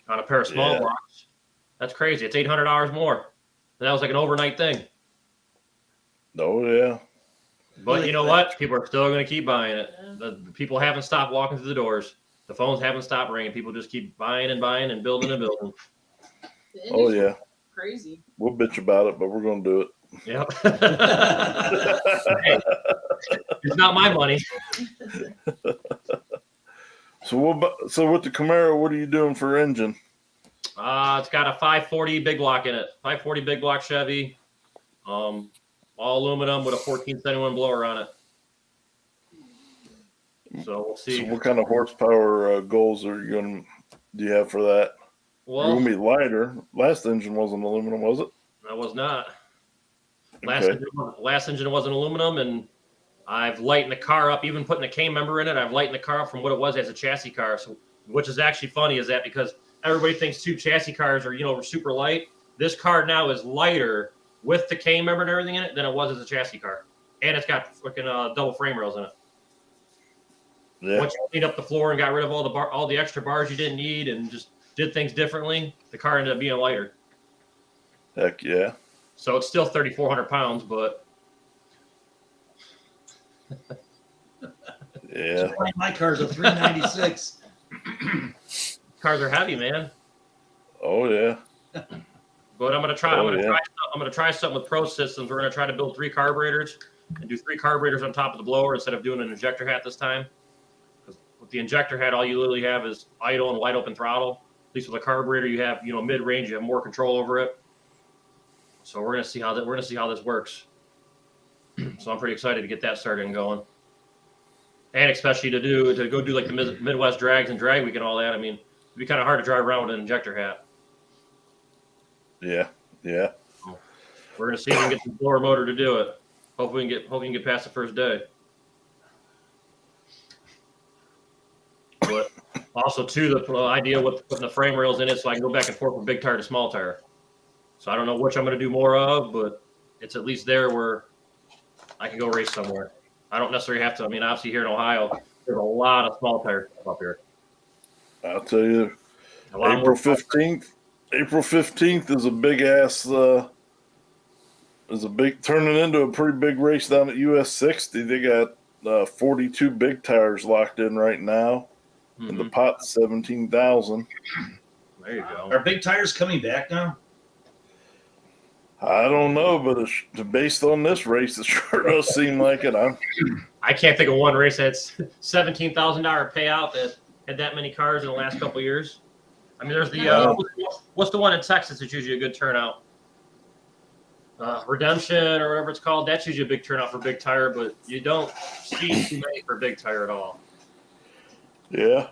on a pair of small Yeah. blocks. That's crazy. It's $800 more. And that was like an overnight thing. Oh yeah. But you know what? People are still going to keep buying it. The people haven't stopped walking through the doors. The phones haven't stopped ringing. People just keep buying and buying and building and building. The Oh industry's yeah. crazy. We'll bitch about it, but we're gonna do it. Yep. Hey, it's not my money. So with the Camaro, what are you doing for engine? It's got a 540 big block in it. 540 big block Chevy. All aluminum with a 1471 blower on it. So we'll see. So what kind of horsepower goals do you have for that? You're Well, gonna be lighter. Last engine wasn't aluminum, was it? I was not. Okay. Last engine wasn't aluminum, and I've lightened the car up. Even putting a K member in it, I've lightened the car up from what it was as a chassis car. So, which is actually funny, is that because everybody thinks tube chassis cars are super light. This car now is lighter with the K member and everything in it than it was as a chassis car, and it's got freaking double frame rails in it. Yeah. Once you cleaned up the floor and got rid of all the extra bars you didn't need and just did things differently, the car ended up being lighter. Heck yeah. So it's still 3,400 pounds, but Yeah. My car's a 396. cars are heavy, man. Oh yeah. But I'm gonna try. Oh, I'm yeah. gonna try something with Pro Systems. We're gonna try to build 3 carburetors and do 3 carburetors on top of the blower instead of doing an injector hat this time. Because with the injector hat, all you literally have is idle and wide open throttle. At least with a carburetor, you have mid range, you have more control over it. So we're gonna see how this works. So I'm pretty excited to get that started and going, and especially to go do like the Midwest drags and drag week and all that. I mean, it'd be kind of hard to drive around with an injector hat. Yeah. Yeah. We're gonna see if we can get the blower motor to do it. Hopefully we can get past the first day. But also too, the idea with putting the frame rails in it so I can go back and forth from big tire to small tire. So I don't know which I'm going to do more of, but it's at least there where I can go race somewhere. I don't necessarily have to. I mean, obviously here in Ohio, there's a lot of small tire stuff up here. I'll tell you, A lot April more 15th. April 15th is a big ass. Is a big turning into a pretty big race down at US 60. They got 42 big tires locked in right now, and the pot's 17,000. There you go. Are big tires coming back now? I don't know, but based on this race, it sure does seem like it. I can't think of one race that's $17,000 payout that had that many cars in the last couple of years. I mean, there's the what's the one in Texas that's usually a good turnout? Redemption or whatever it's called. That's usually a big turnout for big tire, but you don't see too many for big tire at all. Yeah.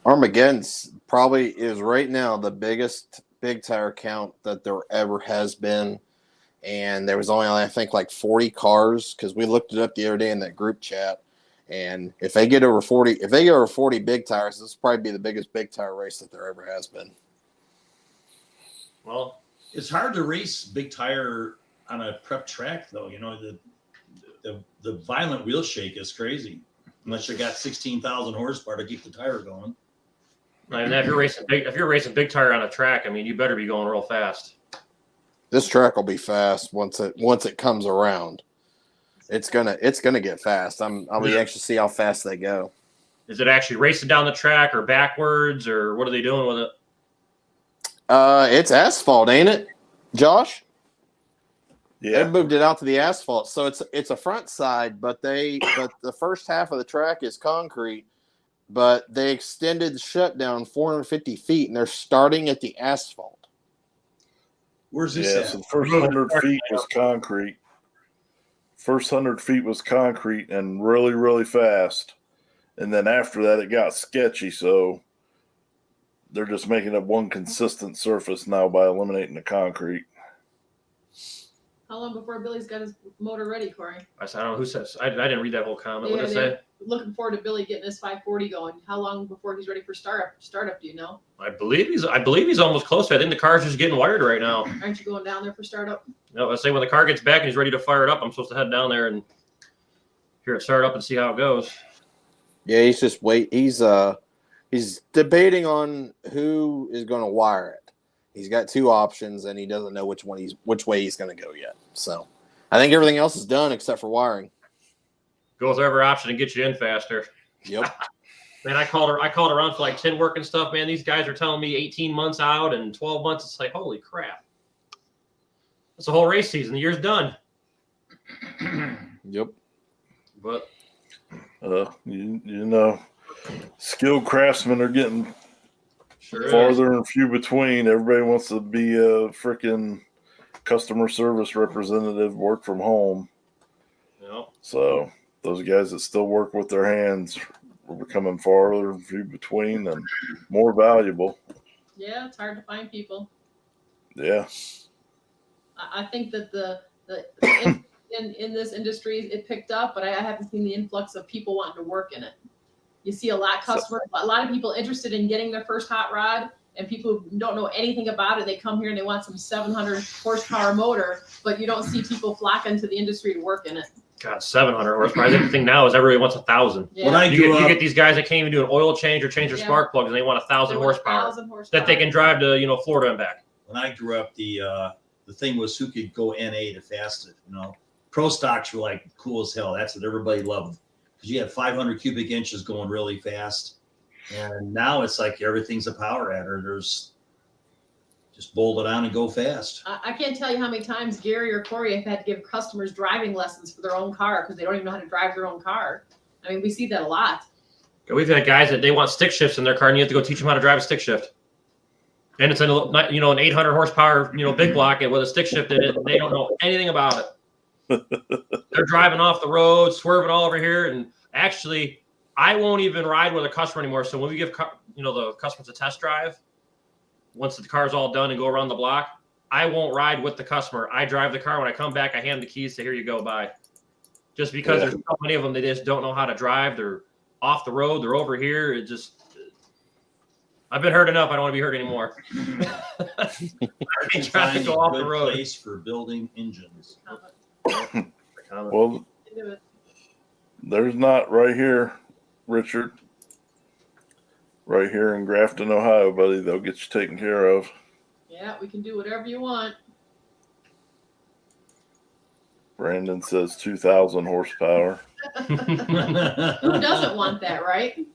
Armageddon's probably is right now the biggest big tire count that there ever has been, and there was only I think like 40 cars because we looked it up the other day in that group chat. And if they get over 40 big tires, this will probably be the biggest big tire race that there ever has been. Well, It's hard to race big tire on a prep track, though. The violent wheel shake is crazy, unless you got 16,000 horsepower to keep the tire going. I mean, if you're racing big tire on a track, I mean, you better be going real fast. This track will be fast once it comes around. It's gonna get fast. I'll be anxious to see how fast they go. Is it actually racing down the track or backwards, or what are they doing with it? It's asphalt, ain't it, Josh? Yeah. They moved it out to the asphalt, so it's a front side, but the first half of the track is concrete, but they extended the shutdown 450 feet, and they're starting at the asphalt. Where's this Yeah, at? so the first 100 feet was concrete. First 100 feet was concrete and really, really fast. And then after that, it got sketchy. So they're just making it one consistent surface now by eliminating the concrete. How long before Billy's got his motor ready, Corey? I don't know who says. I didn't read that whole comment. What did it say? looking forward to Billy getting his 540 going. How long before he's ready for startup? Do you know? I believe he's almost close. I think the car's just getting wired right now. Aren't you going down there for startup? No, I say when the car gets back and he's ready to fire it up, I'm supposed to head down there and hear it start up and see how it goes. Yeah, he's just he's debating on who is going to wire it. He's got two options and he doesn't know which way he's going to go yet. So I think everything else is done except for wiring. Go with whatever option and get you in faster. Yep. Man, I called around for like 10 work and stuff, man. These guys are telling me 18 months out and 12 months. It's like, holy crap. It's a whole race season. The year's done. Yep. But you know, skilled craftsmen are getting sure farther and few between. Everybody wants to be a freaking customer service representative, work from home. Yep. So those guys that still work with their hands are becoming farther and few between and more valuable. Yeah, it's hard to find people. Yeah. I think that in this industry it picked up, but I haven't seen the influx of people wanting to work in it. You see a lot of people interested in getting their first hot rod, and people who don't know anything about it, they come here and they want some 700 horsepower motor, but you don't see people flocking to the industry to work in it. God, 700 horsepower. The thing now is everybody wants 1,000. Yeah. When I You get these guys that can't even do an oil change or change their Yeah. spark plugs, and they want 1,000 They want horsepower 1,000 horsepower that they can drive to Florida and back. when I grew up, the thing was who could go NA the fastest. Pro stocks were like cool as hell. That's what everybody loved because you had 500 cubic inches going really fast. And now it's like everything's a power adder. There's just bolt it on and go fast. I can't tell you how many times Gary or Corey have had to give customers driving lessons for their own car because they don't even know how to drive their own car. I mean, we see that a lot. We've had guys that they want stick shifts in their car, and you have to go teach them how to drive a stick shift. And it's an 800 horsepower big block with a stick shift in it. And they don't know anything about it. They're driving off the road, swerving all over here, and actually, I won't even ride with a customer anymore. So when we give the customers a test drive, once the car's all done and go around the block, I won't ride with the customer. I drive the car. When I come back, I hand the keys. Say, here you go, bye. Just because there's so many of them, they just don't know how to drive. They're off the road. They're over here. I've been hurt enough. I don't want to be hurt anymore. I'm trying to go off the road. Place for building engines. Well, there's not right here, Richard. Right here in Grafton, Ohio, buddy. They'll get you taken care of. Yeah, we can do whatever you want. Brandon says 2,000 horsepower. Who doesn't want that, right?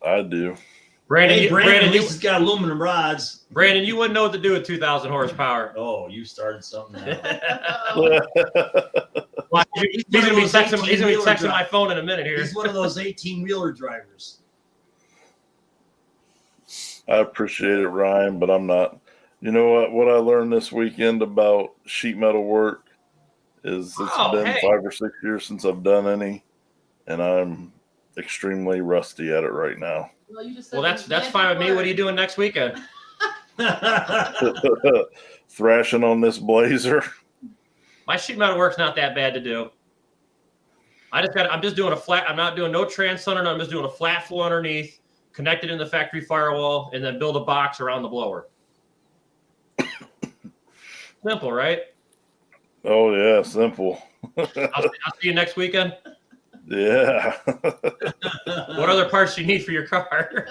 I do. Brandon, Hey, Brandon, Brandon, at least it's got aluminum rods. Brandon, you wouldn't know what to do with 2,000 horsepower. Oh, you started something now. Well, he's gonna be texting my phone in a minute here. He's one of those 18-wheeler drivers. I appreciate it, Ryan, but I'm not. You know what I learned this weekend about sheet metal work is it's been 5 or 6 years since I've done any, and I'm extremely rusty at it right now. Well, you just said that's fine with me. What are you doing next weekend? Thrashing on this Blazer. My sheet metal work's not that bad to do. I'm just doing a flat. I'm not doing no trans under. I'm just doing a flat floor underneath, connected in the factory firewall, and then build a box around the blower. Simple, right? Oh yeah, simple. I'll see you next weekend. Yeah. What other parts do you need for your car?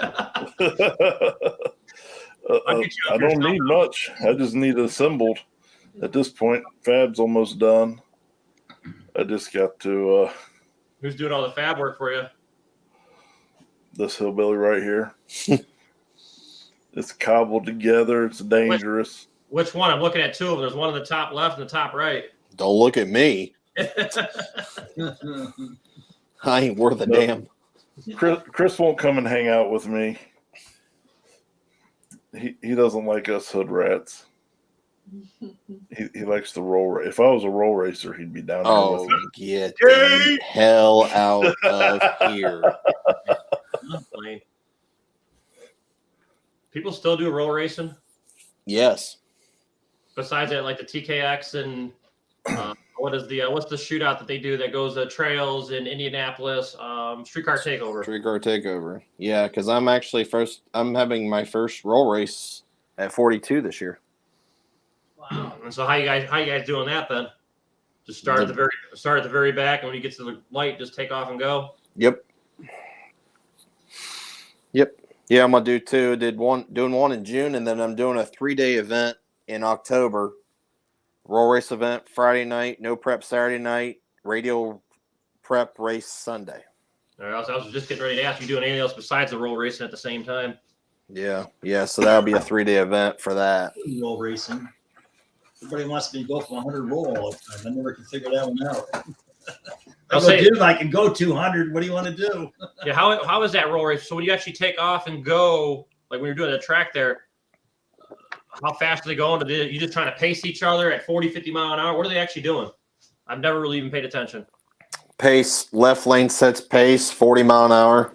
I don't need much. I just need it assembled. At this point, fab's almost done. I just got to. Who's doing all the fab work for you? This hillbilly right here. It's cobbled together. It's dangerous. Which one? I'm looking at two of them. There's one in the top left and the top right. Don't look at me. I ain't worth a damn. Chris won't come and hang out with me. He doesn't like us hood rats. He likes to roll. If I was a roll racer, he'd be down here with me. Get the hell out of here. People still do roll racing? Yes. Besides that, like the TKX and What is the what's the shootout that they do that goes to trails in Indianapolis? Streetcar Takeover. Streetcar Takeover. Yeah, because I'm having my first roll race at 42 this year. Wow. And so how you guys doing that then? Just start at the very back, and when you get to the light, just take off and go. Yep. Yeah, I'm gonna do two. Doing one in June, and then I'm doing a 3-day event in October. Roll race event Friday night, no prep Saturday night, radio prep race Sunday. All right, I was just getting ready to ask you doing anything else besides the roll racing at the same time. Yeah. So that'll be a 3-day event for that. Roll racing. Everybody wants me to go for 100 roll all the time. I never can figure that one out. Dude, I can go 200. What do you want to do? Yeah, how is that roll race? So when you actually take off and go, like when you're doing the track there, how fast are they going? You just trying to pace each other at 40, 50 mile an hour? What are they actually doing? I've never really even paid attention. Pace, left lane sets pace, 40 mile an hour.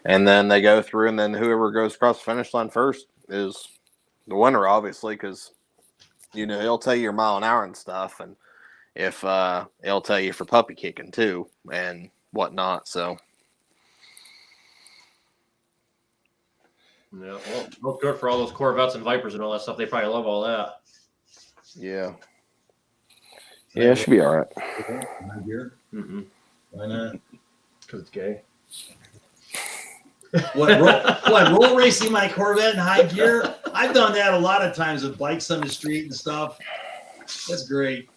And then they go through, and then whoever goes across the finish line first is the winner, obviously, because, he'll tell you your mile an hour and stuff. And if it'll tell you for puppy kicking too and whatnot. So yeah, well, both good for all those Corvettes and Vipers and all that stuff. They probably love all that. yeah, it should be all right. My gear. Mm-hmm. Why not? Because it's gay. Roll racing my Corvette in high gear? I've done that a lot of times with bikes on the street and stuff. That's great.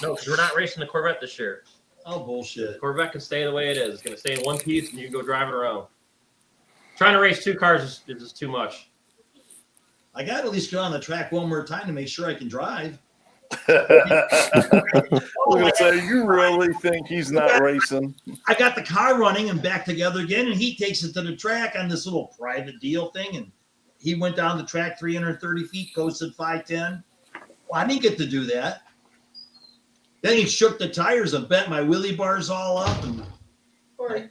No, because we're not racing the Corvette this year. Oh, bullshit. The Corvette can stay the way it is. It's going to stay in one piece, and you can go drive it around. Trying to race two cars is just too much. I got to at least go on the track one more time to make sure I can drive. I was gonna say, you really think he's not racing? I got the car running and back together again, and he takes it to the track on this little private deal thing, and he went down the track 330 feet, coasted 510. Well, I didn't get to do that. Then he shook the tires and bent my wheelie bars all up. And Corey,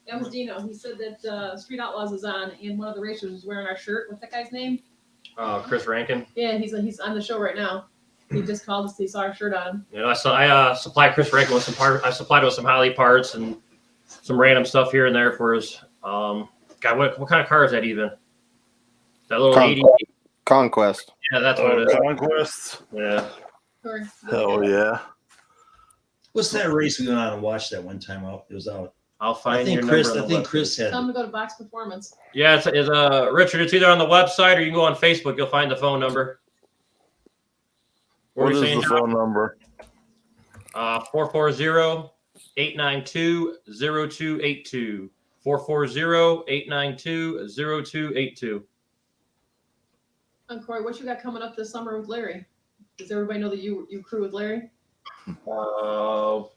that was Dino. He said that Street Outlaws is on, and one of the racers was wearing our shirt. What's that guy's name? Chris Rankin. Yeah, he's on the show right now. He just called us. He saw our shirt on him. I supplied Chris Rankin with some parts. I supplied him with some Holly parts and some random stuff here and there for his. God, what kind of car is that even? That little 80 Conquest. Yeah, that's what it is. Conquests. Yeah. Corey. Hell yeah. what's that race we went on and watched that one time out? It was out. I'll find I think your Chris. number on I the think website. Chris had. Tell him to go to Box Performance. Yeah, it's Richard. It's either on the website or you can go on Facebook. You'll find the phone number. What is the phone number? 440-892-0282. 440-892-0282. And Corey, what you got coming up this summer with Larry? Does everybody know that you crew with Larry? No,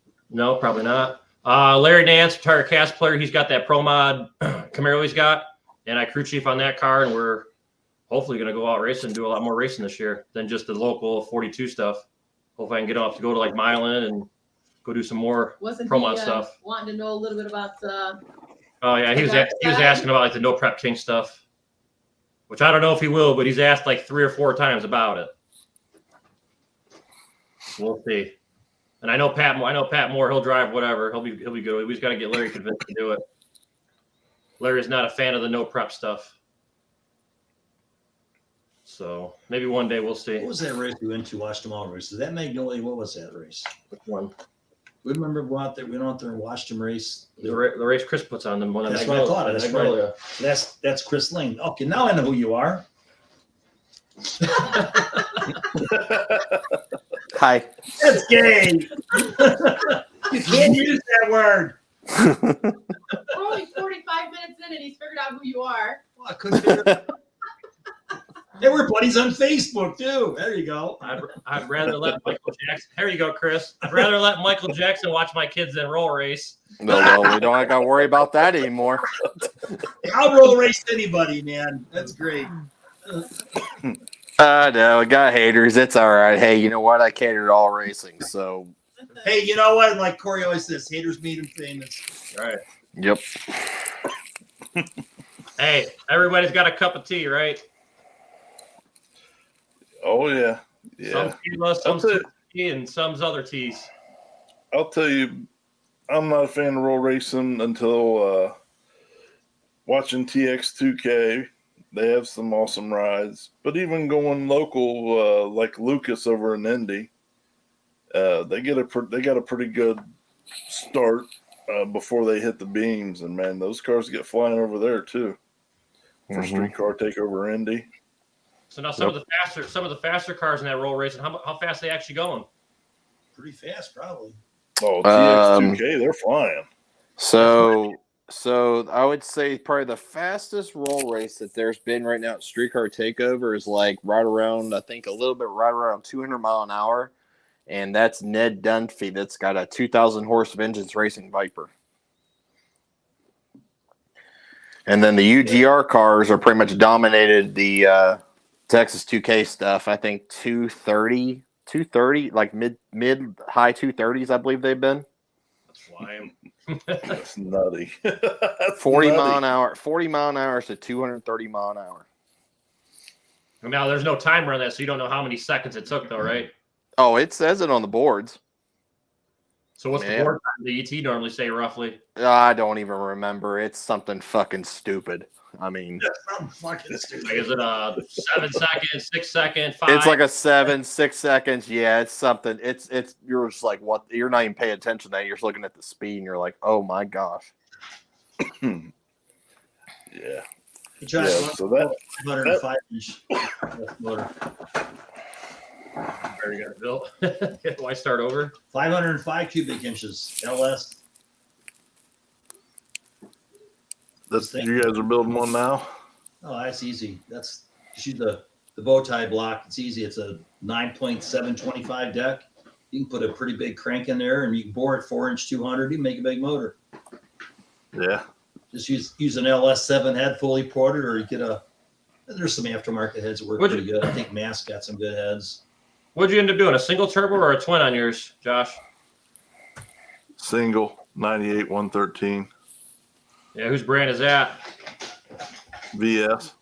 probably not. Larry Nance, retired cast player. He's got that Pro Mod Camaro he's got, and I crew chief on that car, and we're hopefully going to go out racing and do a lot more racing this year than just the local 42 stuff. Hopefully I can get up to go to like Milan and go do some more Pro Mod stuff. Wanting to know a little bit about Oh yeah, he was asking about like the No Prep King stuff, which I don't know if he will, but he's asked like 3 or 4 times about it. We'll see. And I know Pat Moore. He'll drive whatever. He'll be good. We just got to get Larry convinced to do it. Larry's not a fan of the no prep stuff. So maybe one day we'll see. What was that race we went to? Watched them all race. Is that Magnolia? What was that race? Which one? We remember we went out there and watched them race. The race Chris puts on them. That's what I thought. That's right. That's Chris Lane. Okay, now I know who you are. Hi. That's gay. You can't use that word. We're only 45 minutes in and he's figured out who you are. Well, I couldn't figure it out. Hey, we're buddies on Facebook too. There you go. I'd rather let Michael Jackson. There you go, Chris. I'd rather let Michael Jackson watch my kids than roll race. No, we don't got to worry about that anymore. I'll roll race anybody, man. That's great. No, got haters. It's all right. Hey, you know what? I catered all racing, so. Hey, you know what? Like Corey always says, haters made him famous. All right. Yep. Hey, everybody's got a cup of tea, right? Oh yeah, yeah. Some tequila, some and some's other tees. I'll tell you, I'm not a fan of roll racing until watching TX2K. They have some awesome rides, but even going local, like Lucas over in Indy, they got a pretty good start before they hit the beams, and man, those cars get flying over there too for streetcar takeover Indy. So now some of the faster cars in that roll racing, how fast are they actually going? Pretty fast, probably. Oh, TX2K, they're flying. So I would say probably the fastest roll race that there's been right now at Streetcar Takeover is like right around, I think a little bit right around 200 mile an hour. And that's Ned Dunphy. That's got a 2,000 horse Vengeance Racing Viper. And then the UGR cars are pretty much dominated the Texas 2K stuff. I think 230, like mid high 230s, I believe they've been. That's flying. That's nutty. That's 40 nutty. mile an hour, 40 mile an hour to 230 mile an hour. Now there's no timer on that, so you don't know how many seconds it took, though, right? Oh, it says it on the boards. So what's the board time the ET normally say roughly? I don't even remember. It's something fucking stupid. I mean, I'm fucking stupid. Like, is it a 7 seconds, 6 seconds, 5? it's like a 6 seconds. Yeah, it's something. It's you're just like, what? You're not even paying attention to that. You're just looking at the speed and you're like, oh my gosh. Yeah. So that 505 inch motor. Very good, Bill. Do I start over? 505 cubic inches LS. You guys are building one now? Oh, that's easy. That's shoot the bow tie block. It's easy. It's a 9.725 deck. You can put a pretty big crank in there, and you can bore it 4-inch 200. You can make a big motor. Yeah. Just use an LS7 head fully ported, or you get a. There's some aftermarket heads that work pretty good. I think Mass got some good heads. What'd you end up doing? A single turbo or a twin on yours, Josh? Single 98 113 Yeah, whose brand is that? VS.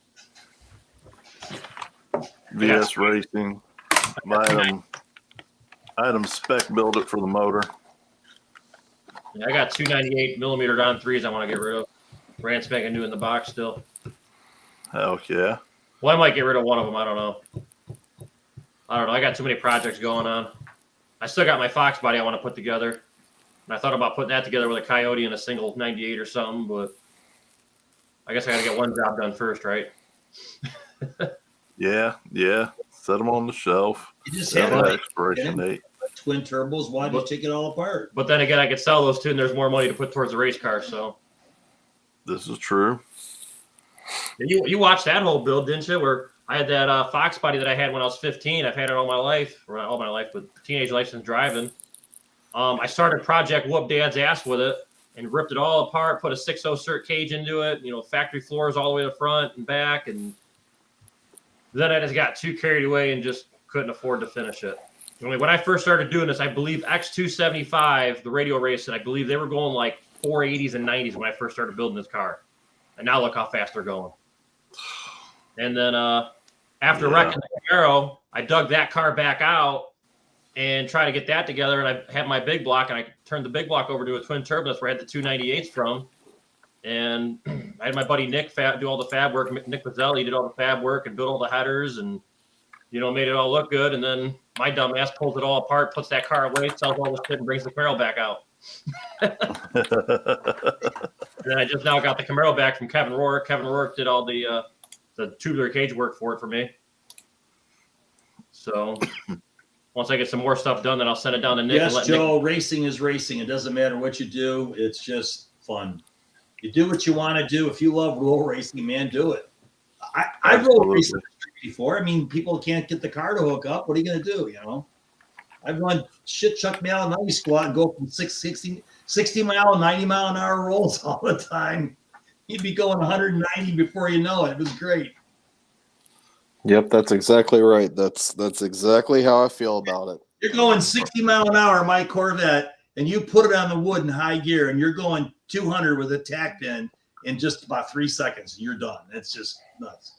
VS Racing. Item spec build it for the motor. Yeah, I got 298 millimeter on 3s I want to get rid of. Brand spanking new in the box still. Heck yeah. Well, I might get rid of one of them. I don't know. I got too many projects going on. I still got my Fox body I want to put together. And I thought about putting that together with a Coyote and a single 98 or something, but I guess I got to get one job done first, right? Yeah. Set them on the shelf. You just Set have an it. expiration date. Twin turbos. Why do you take it all apart? But then again, I could sell those too, and there's more money to put towards the race car. So This is true. you watched that whole build, didn't you? Where I had that Fox body that I had when I was 15. I've had it all my life, with teenage license driving. I started Project Whoop Dad's Ass with it and ripped it all apart, put a 6.0 cert cage into it, factory floors all the way to the front and back. And then I just got too carried away and just couldn't afford to finish it. When I first started doing this, I believe X275, the radio racing, I believe they were going like 480s and 90s when I first started building this car. And now look how fast they're going. And then after wrecking the Camaro, I dug that car back out and tried to get that together. And I had my big block, and I turned the big block over to a twin turbo. That's where I had the 298s from. And I had my buddy Nick do all the fab work. Nick Mazzelli did all the fab work and built all the headers and, made it all look good. And then my dumb ass pulls it all apart, puts that car away, sells all the shit, and brings the Camaro back out. And then I just now got the Camaro back from Kevin Rourke. Kevin Rourke did all the tubular cage work for it for me. So once I get some more stuff done, then I'll send it down to Nick. Yes, and let Joe, Nick... racing is racing. It doesn't matter what you do. It's just fun. You do what you want to do. If you love roll racing, man, do it. I rolled racing before. I mean, people can't get the car to hook up. What are you going to do, I've run shit Chuck me out of 90 squat and go from 60 mile, 90 mile an hour rolls all the time. You'd be going 190 before you know it. It was great. Yep, that's exactly right. That's exactly how I feel about it. You're going 60 mile an hour, my Corvette, and you put it on the wood in high gear, and you're going 200 with a tack pin in just about 3 seconds, and you're done. It's just nuts.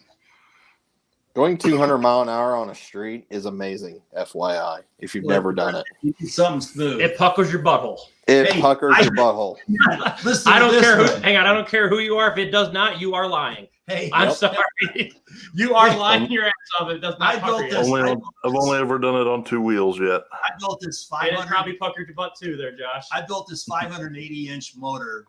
Going 200 mile an hour on a street is amazing. FYI, if you've never done it, Something smooth. It puckers your butthole. it Hey, puckers your butthole. Listen I to don't this care one. who. Hang on, I don't care who you are. If it does not, you are lying. Hey, I'm Yep. sorry. You are lying your ass off. It does I not built pucker this- you. I've only ever done it on 2 wheels yet. I built this It has 500. probably puckered your butt too, there, Josh. I built this 580-inch motor,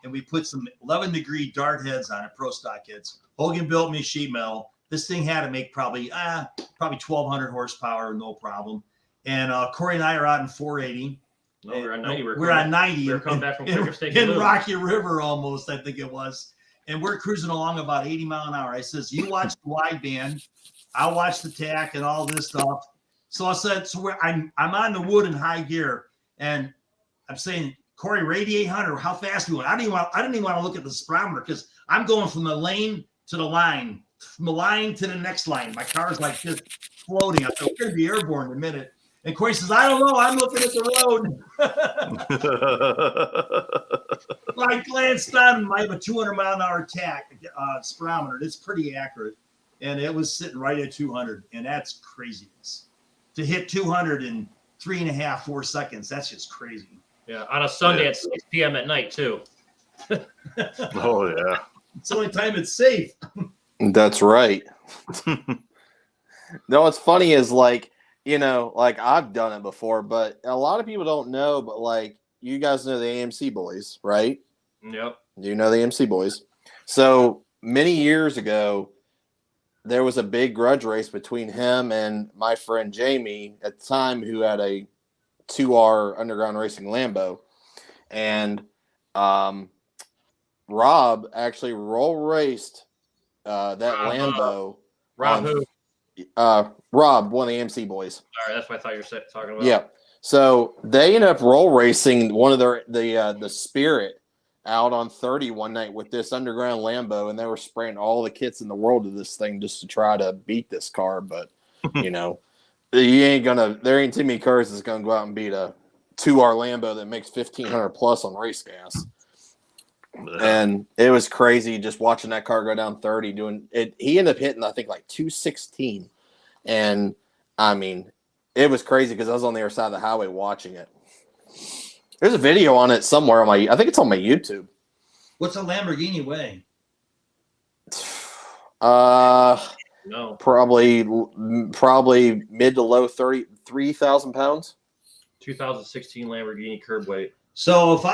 and we put some 11-degree dart heads on it, pro stock heads. Hogan built me sheet metal. This thing had to make probably 1,200 horsepower, no problem. And Corey and I are out in 480. No, we're on 90. We're on 90. We're coming back from in, Quicker Steak in and Lube. Rocky River almost, I think it was. And we're cruising along about 80 mile an hour. I says, you watch the wideband, I'll watch the tack and all this stuff. So I said, I'm on the wood in high gear, and I'm saying, Corey, rate 800. How fast do you want? I didn't even want to look at the speedometer because I'm going from the lane to the line, from the line to the next line. My car's like just floating. I thought we're gonna be airborne in a minute. And Corey says, I don't know. I'm looking at the road. I glanced on. I have a 200 mile an hour tack speedometer. It's pretty accurate, and it was sitting right at 200, and that's craziness. To hit 200 in 3.5, 4 seconds, that's just crazy. Yeah, on a Sunday at 6 p.m. at night too. Oh yeah. It's the only time it's safe. That's right. No, what's funny is like, you know, like I've done it before, but a lot of people don't know, but like you guys know the AMC boys, right? Yep. You know the AMC boys. So many years ago, there was a big grudge race between him and my friend Jamie at the time, who had a 2R underground racing Lambo. And Rob actually roll raced that Lambo. Rob, who? Rob, one of the AMC boys. All right, that's what I thought you were talking about. Yeah. So they ended up roll racing one of the Spirit out on 30 one night with this underground Lambo, and they were spraying all the kits in the world to this thing just to try to beat this car. But you know, there ain't too many cars that's gonna go out and beat a 2R Lambo that makes 1,500 plus on race gas. And it was crazy just watching that car go down 30 doing it. He ended up hitting, I think, like 216. And I mean, it was crazy because I was on the other side of the highway watching it. There's a video on it somewhere on I think it's on my YouTube. What's a Lamborghini weigh? No. Probably mid to low 33,000 pounds. 2016 Lamborghini curb weight. So if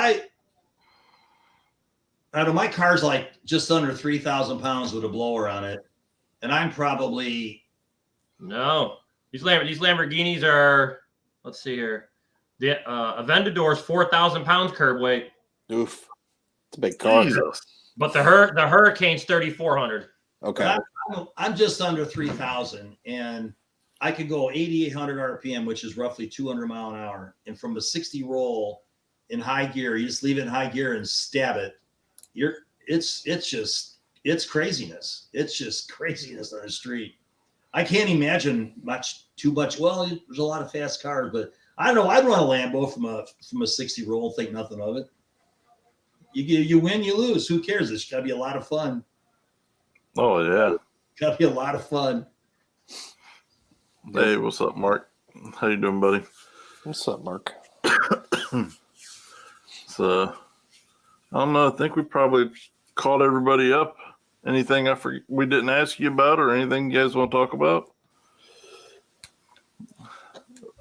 out of my car's like just under 3,000 pounds with a blower on it, and I'm probably No. These Lamborghinis are, let's see here. The Aventador's 4,000 pounds curb weight, Oof, it's a big car. Jesus. but the Hurricane's 3,400. Okay, I'm just under 3,000, and I could go 8,800 RPM, which is roughly 200 mile an hour. And from a 60 roll in high gear, you just leave it in high gear and stab it. It's craziness. It's just craziness on the street. I can't imagine too much. Well, there's a lot of fast cars, but I don't know. I'd run a Lambo from a 60 roll, think nothing of it. You win, you lose. Who cares? It's got to be a lot of fun. Oh yeah. Got to be a lot of fun. Hey, what's up, Mark? How you doing, buddy? what's up, Mark? So, I don't know. I think we probably caught everybody up. Anything we didn't ask you about, or anything you guys want to talk about?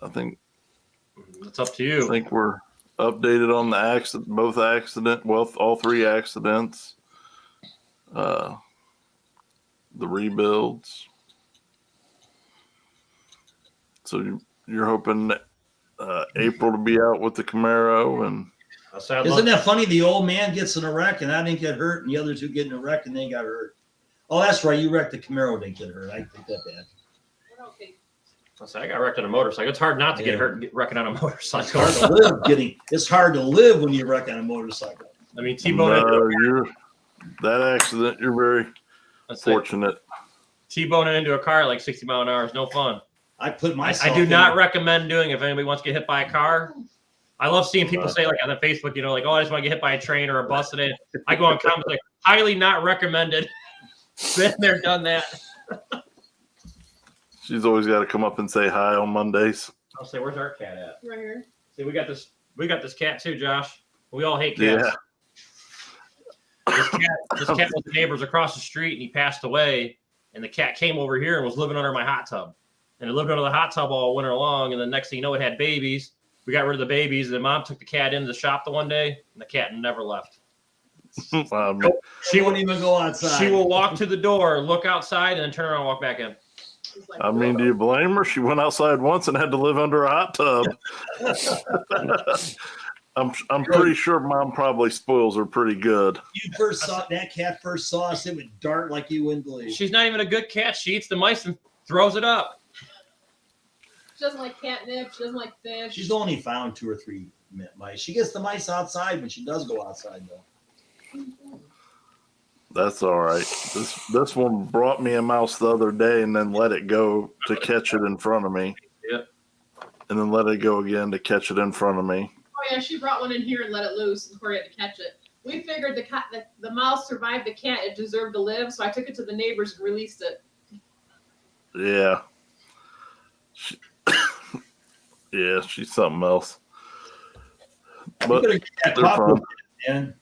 I think It's up to you. I think we're updated on all 3 accidents, the rebuilds. So you're hoping April to be out with the Camaro, and Isn't that funny? The old man gets in a wreck and I didn't get hurt, and the other two get in a wreck and they got hurt. Oh, that's right. You wrecked the Camaro, didn't get hurt. I take that back. I got wrecked on a motorcycle. It's hard not to get hurt wrecking on a motorcycle. It's hard to live it's hard to live when you wreck on a motorcycle. I mean, T-boning that accident. You're very fortunate. T-boning into a car at like 60 mile an hour is no fun. I put myself. I do not recommend doing it if anybody wants to get hit by a car. I love seeing people say like on Facebook, you know, like, oh, I just want to get hit by a train or a bus today. I go on comments like, highly not recommended. Been there, done that. She's always got to come up and say hi on Mondays. I'll say, where's our cat at? Right here. See, we got this cat too, Josh. We all hate cats. Yeah. This cat was the neighbors across the street, and he passed away. And the cat came over here and was living under my hot tub. And it lived under the hot tub all winter long. And the next thing you know, it had babies. We got rid of the babies. And then Mom took the cat into the shop the one day, and the cat never left. She won't even go outside. She will walk to the door, look outside, and then turn around and walk back in. Like, I mean, do you blame her? She went outside once and had to live under a hot tub. I'm pretty sure Mom probably spoils her pretty good. You first saw that cat first saw us, it would dart like you wouldn't believe. She's not even a good cat. She eats the mice and throws it up. she doesn't like catnip. She doesn't like fish. She's only found 2 or 3 mice. She gets the mice outside when she does go outside, though. That's all right. This one brought me a mouse the other day and then let it go to catch it in front of me. Yep. And then let it go again to catch it in front of me. Oh yeah, she brought one in here and let it loose, and Corey had to catch it. We figured the mouse survived the cat; it deserved to live, so I took it to the neighbors and released it. Yeah. Yeah, she's something else. But You gotta get that they're popcorn, fun. man.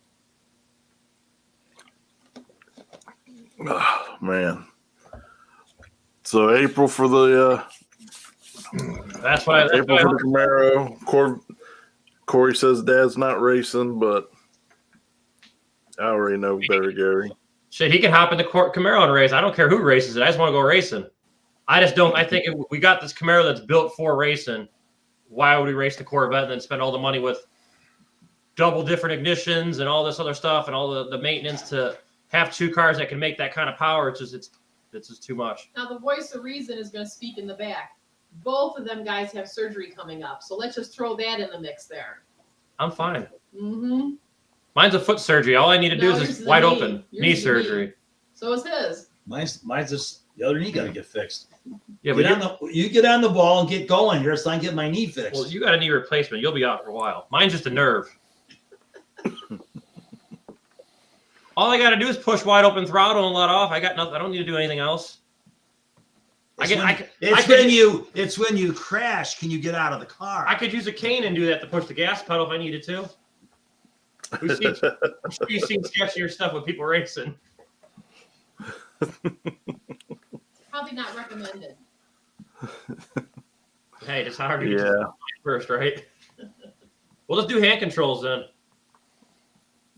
Oh, man. So April for the That's why. April for the Camaro. Corey says Dad's not racing, but I already know better, Gary. Shit, he can hop in the Camaro and race. I don't care who races it. I just want to go racing. I just don't. I think if we got this Camaro that's built for racing, why would we race the Corvette and then spend all the money with double different ignitions and all this other stuff and all the maintenance to have 2 cars that can make that kind of power? It's just too much. Now the voice of reason is going to speak in the back. Both of them guys have surgery coming up, so let's just throw that in the mix there. I'm fine. Mm-hmm. Mine's a foot surgery. All I need to do No, is yours just is wide a open knee. knee Yours is a knee. surgery. So is his. Mine's just the other knee got to get fixed. Yeah, but You get on the ball and get going. Here's time get my knee fixed. well, you got a knee replacement. You'll be out for a while. Mine's just a nerve. All I got to do is push wide open throttle and let off. I got nothing. I don't need to do anything else. It's when you crash. Can you get out of the car? I could use a cane and do that to push the gas pedal if I needed to. We've seen sketchier stuff with people racing. Probably not recommended. Hey, it's hard to get to the first, right? We'll just do hand controls then.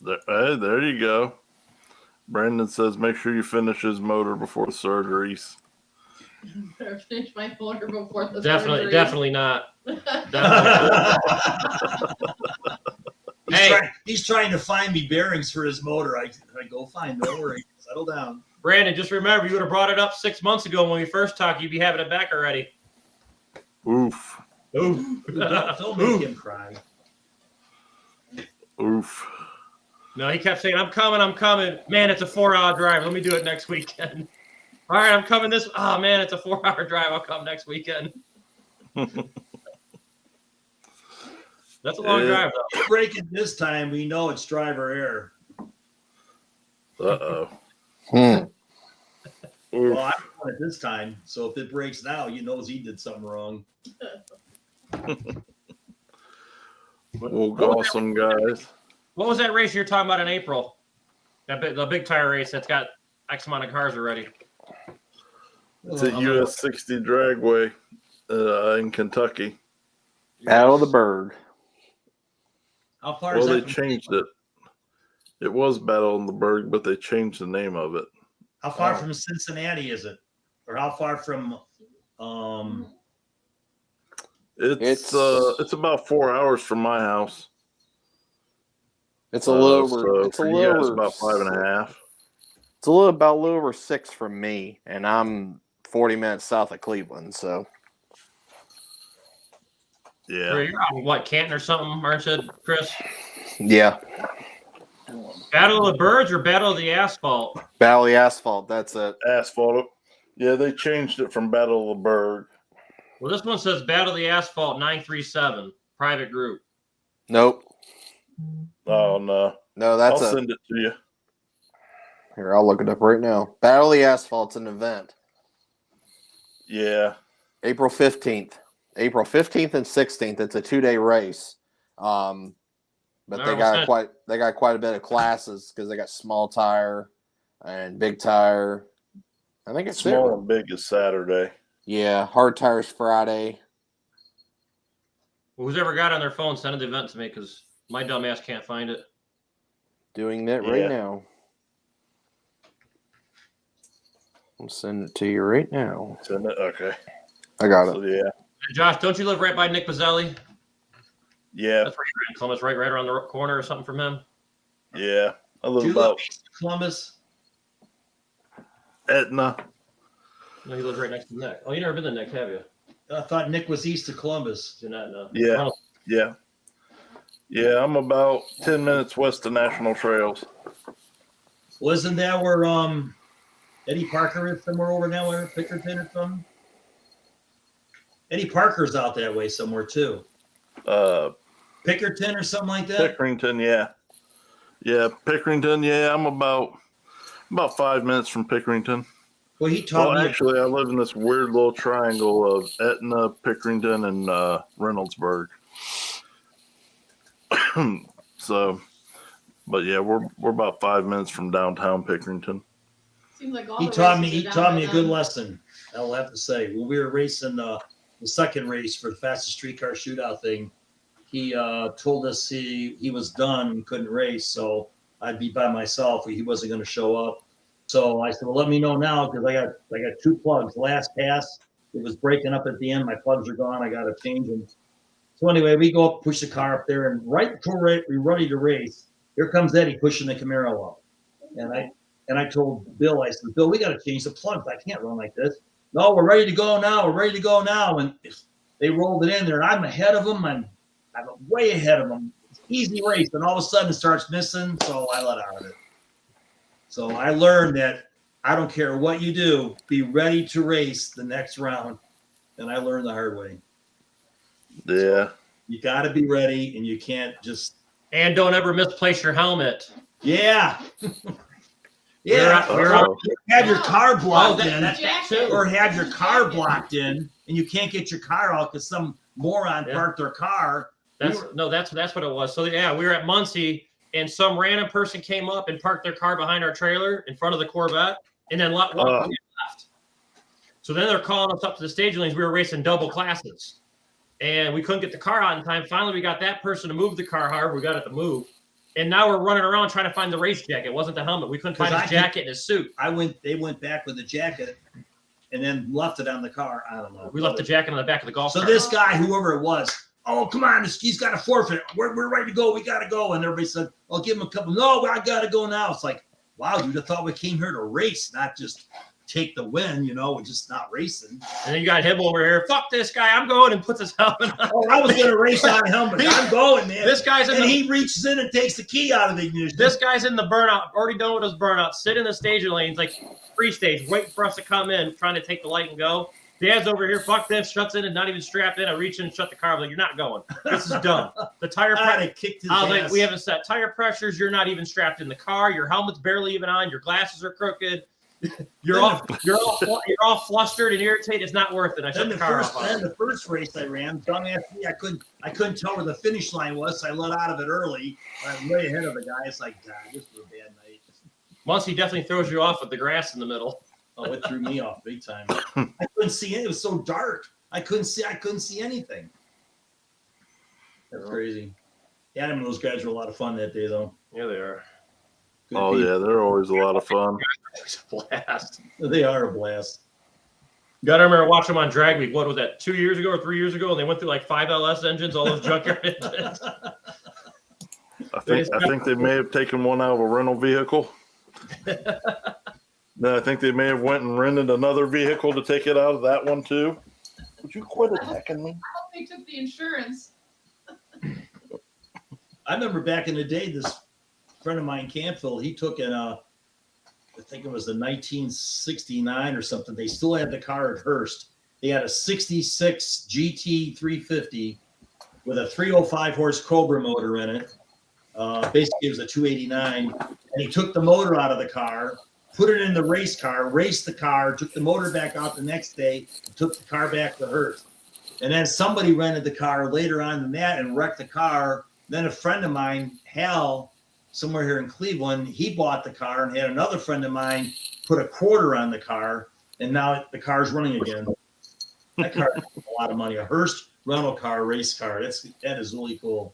Hey, there you go. Brandon says make sure you finish his motor before the surgeries. Better finish my motor before the surgery. Definitely not. Definitely. He's trying to find me bearings for his motor. I go fine. Don't worry. Settle down. Brandon, just remember, you would have brought it up 6 months ago when we first talked. You'd be having it back already. Oof. Oof. Don't make him cry. Oof. No, he kept saying, I'm coming. Man, it's a 4-hour drive. Let me do it next weekend. All right, I'm coming this. Oh, man, it's a 4-hour drive. I'll come next weekend. That's a long drive, though. Break it this time. We know it's driver error. Uh-oh. Well, I want it this time. So if it breaks now, you know he did something wrong. We'll go some guys. What was that race you were talking about in April? The big tire race that's got X amount of cars already. It's at US 60 Dragway in Kentucky. Battle of the Berg. How far Well, is they that? changed it. It was Battle in the Berg, but they changed the name of it. How far from Cincinnati is it? Or how far from It's about 4 hours from my house. It's a little over. So It's a for you little guys, over about 5.5. It's a little over 6 from me, and I'm 40 minutes south of Cleveland. So Yeah. You're out in what, Canton or something, aren't you, Chris? yeah, Battle of the Birds or Battle of the Asphalt? Battle of the Asphalt. That's it. Asphalt. Yeah, they changed it from Battle of the Berg. Well, this one says Battle of the Asphalt 937, private group. Nope. Oh, no. No, that's I'll send it to you. Here, I'll look it up right now. Battle of the Asphalt's an event. Yeah. April 15th. April 15th and 16th. It's a 2-day race. But they got quite a bit of classes because they got small tire and big tire. I think it's small and big is Saturday. Yeah, hard tires Friday. Who's ever got on their phone, send the event to me because my dumb ass can't find it. Doing that right now. I'll send it to you right now. Send it? Okay. I got So, it. yeah. And Josh, don't you live right by Nick Bazzelli? Yeah. That's where you're in Columbus, right around the corner or something from him. Yeah. I live Do you about live east of Columbus? Etna. No, he lives right next to Nick. Oh, you never been to Nick, have you? I thought Nick was east of Columbus. Do not know. Yeah. Yeah. Yeah, I'm about 10 minutes west of National Trails. Wasn't that where Eddie Parker is somewhere over now, where Pickerton or something? Eddie Parker's out that way somewhere too. Pickerton or something like that. Pickerington, yeah. Yeah, Pickerington, yeah. I'm about 5 minutes from Pickerington. Well, he taught me. Actually, I live in this weird little triangle of Etna, Pickerington, and Reynoldsburg. So, but yeah, we're about 5 minutes from downtown Pickerington. Seems like all He the taught me. races He are taught down me a by good them. lesson. I'll have to say, when we were racing the second race for the fastest streetcar shootout thing, he told us he was done and couldn't race, so I'd be by myself. He wasn't going to show up. So I said, well, let me know now because I got 2 plugs. Last pass, it was breaking up at the end. My plugs are gone. I got to change them. So anyway, we go up, push the car up there, and right before we're ready to race, here comes Eddie pushing the Camaro up. And I told Bill, I said, Bill, we got to change the plugs. I can't run like this. No, we're ready to go now. We're ready to go now. And they rolled it in there, and I'm ahead of them. I'm way ahead of them. Easy race, and all of a sudden it starts missing, so I let out of it. So I learned that I don't care what you do, be ready to race the next round. And I learned the hard way. Yeah. You got to be ready, and you can't just. And don't ever misplace your helmet. Yeah. Yeah. Have your car blocked in, or have your car blocked in, and you can't get your car out because some moron parked their car. That's what it was. So yeah, we were at Muncie, and some random person came up and parked their car behind our trailer in front of the Corvette, and then left. So then they're calling us up to the staging lanes. We were racing double classes, and we couldn't get the car out in time. Finally, we got that person to move the car. However, we got it to move, and now we're running around trying to find the race jacket. It wasn't the helmet. We couldn't find his jacket and his suit. They went back with the jacket, and then left it on the car. I don't know. We left the jacket on the back of the golf cart. So this guy, whoever it was. Oh, come on, he's got a forfeit. We're ready to go. We got to go. And everybody said, I'll give him a couple. No, I got to go now. It's like, wow, dude, I thought we came here to race, not just take the win, we're just not racing. And then you got him over here. Fuck this guy. I'm going, and puts his helmet on. Oh, I was going to race on helmet. I'm going, man. This guy's he reaches in and takes the key out of the ignition. This guy's in the burnout, already done with his burnout, sit in the staging lanes, like free stage, waiting for us to come in, trying to take the light and go. Dad's over here, fuck this, shuts in and not even strapped in. I reach in and shut the car. I'm like, you're not going. This is done. The tire pressure. I was like, we haven't set tire pressures. You're not even strapped in the car. Your helmet's barely even on. Your glasses are crooked. You're all flustered and irritated. It's not worth it. I shut the car off. Then the first race I ran, dumbass me, I couldn't tell where the finish line was, so I let out of it early. I'm way ahead of the guy. It's like, God, this was a bad night. Muncie definitely throws you off with the grass in the middle. Oh, it threw me off big time. I couldn't see it. It was so dark. I couldn't see anything. That's crazy. Yeah, those guys were a lot of fun that day, though. Yeah, they are. Good people. Yeah, they're always a lot of fun. It's a blast. They are a blast. God, I remember watching them on Drag Week. What was that, 2 years ago or 3 years ago? And they went through like 5 LS engines, all those junkyard engines. I think they may have taken one out of a rental vehicle. Then I think they may have went and rented another vehicle to take it out of that one too. Would you quit attacking me? I hope they took the insurance. I remember back in the day, this friend of mine, Campville, he took in I think it was the 1969 or something. They still had the car at Hearst. They had a 66 GT 350 with a 305 horse Cobra motor in it. Basically, it was a 289. And he took the motor out of the car, put it in the race car, raced the car, took the motor back out the next day, took the car back to hers. And then somebody rented the car later on than that and wrecked the car. Then a friend of mine, Hal, somewhere here in Cleveland, he bought the car and had another friend of mine put a quarter on the car, and now the car's running again. That car is a lot of money. A Hearst rental car, race car. That is really cool.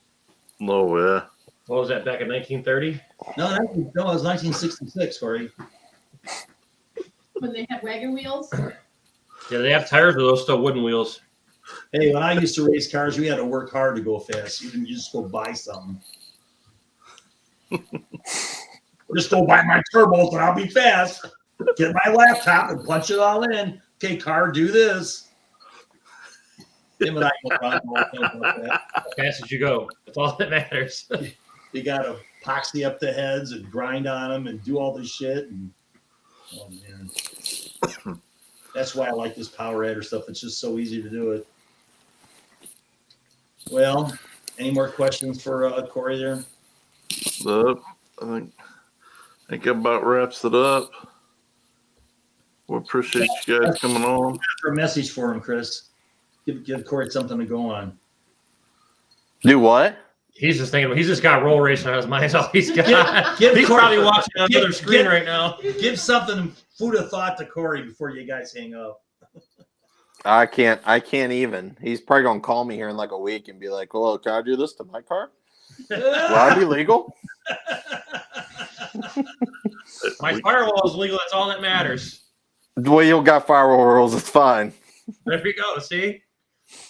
No, yeah. What was that, back in 1930? No, it was 1966, Corey. When they had wagon wheels. Yeah, they have tires, but those still wooden wheels. Hey, when I used to race cars, we had to work hard to go fast. You didn't just go buy something. Just go buy my turbos and I'll be fast. Get my laptop and punch it all in. Okay, car, do this. Him and I will talk about that. Fast as you go. That's all that matters. You got to epoxy up the heads and grind on them and do all this shit. And, oh, man. That's why I like this power adder stuff. It's just so easy to do it. Well, any more questions for Corey there? I think that about wraps it up. We appreciate you guys coming on. A message for him, Chris. Give Corey something to go on. Do what? He's just thinking. He's just got roll racing on his mind. That's all he's got. Give He's Corey- probably watching on the other screen right now. Give something, food of thought to Corey before you guys hang up. I can't even. He's probably gonna call me here in like a week and be like, "Well, can I do this to my car? Will I be legal?" My firewall is legal. That's all that matters. Well, you got firewall rules. It's fine. There we go. See,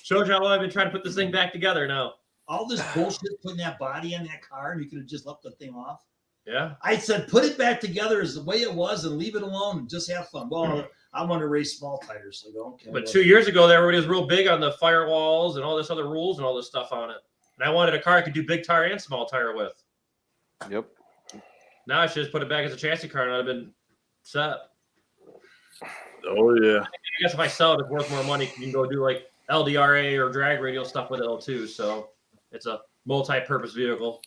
shows you how long I've been trying to put this thing back together now. All this bullshit putting that body in that car and you could have just left the thing off. Yeah. I said, put it back together as the way it was and leave it alone and just have fun. Well, I want to race small tires. So I go, okay. But 2 years ago, everybody was real big on the firewalls and all this other rules and all this stuff on it. And I wanted a car I could do big tire and small tire with. Yep. Now I should just put it back as a chassis car and I'd have been set. Oh, yeah. I guess if I sell it, it's worth more money. You can go do like LDRA or drag radial stuff with it too. So it's a multi-purpose vehicle.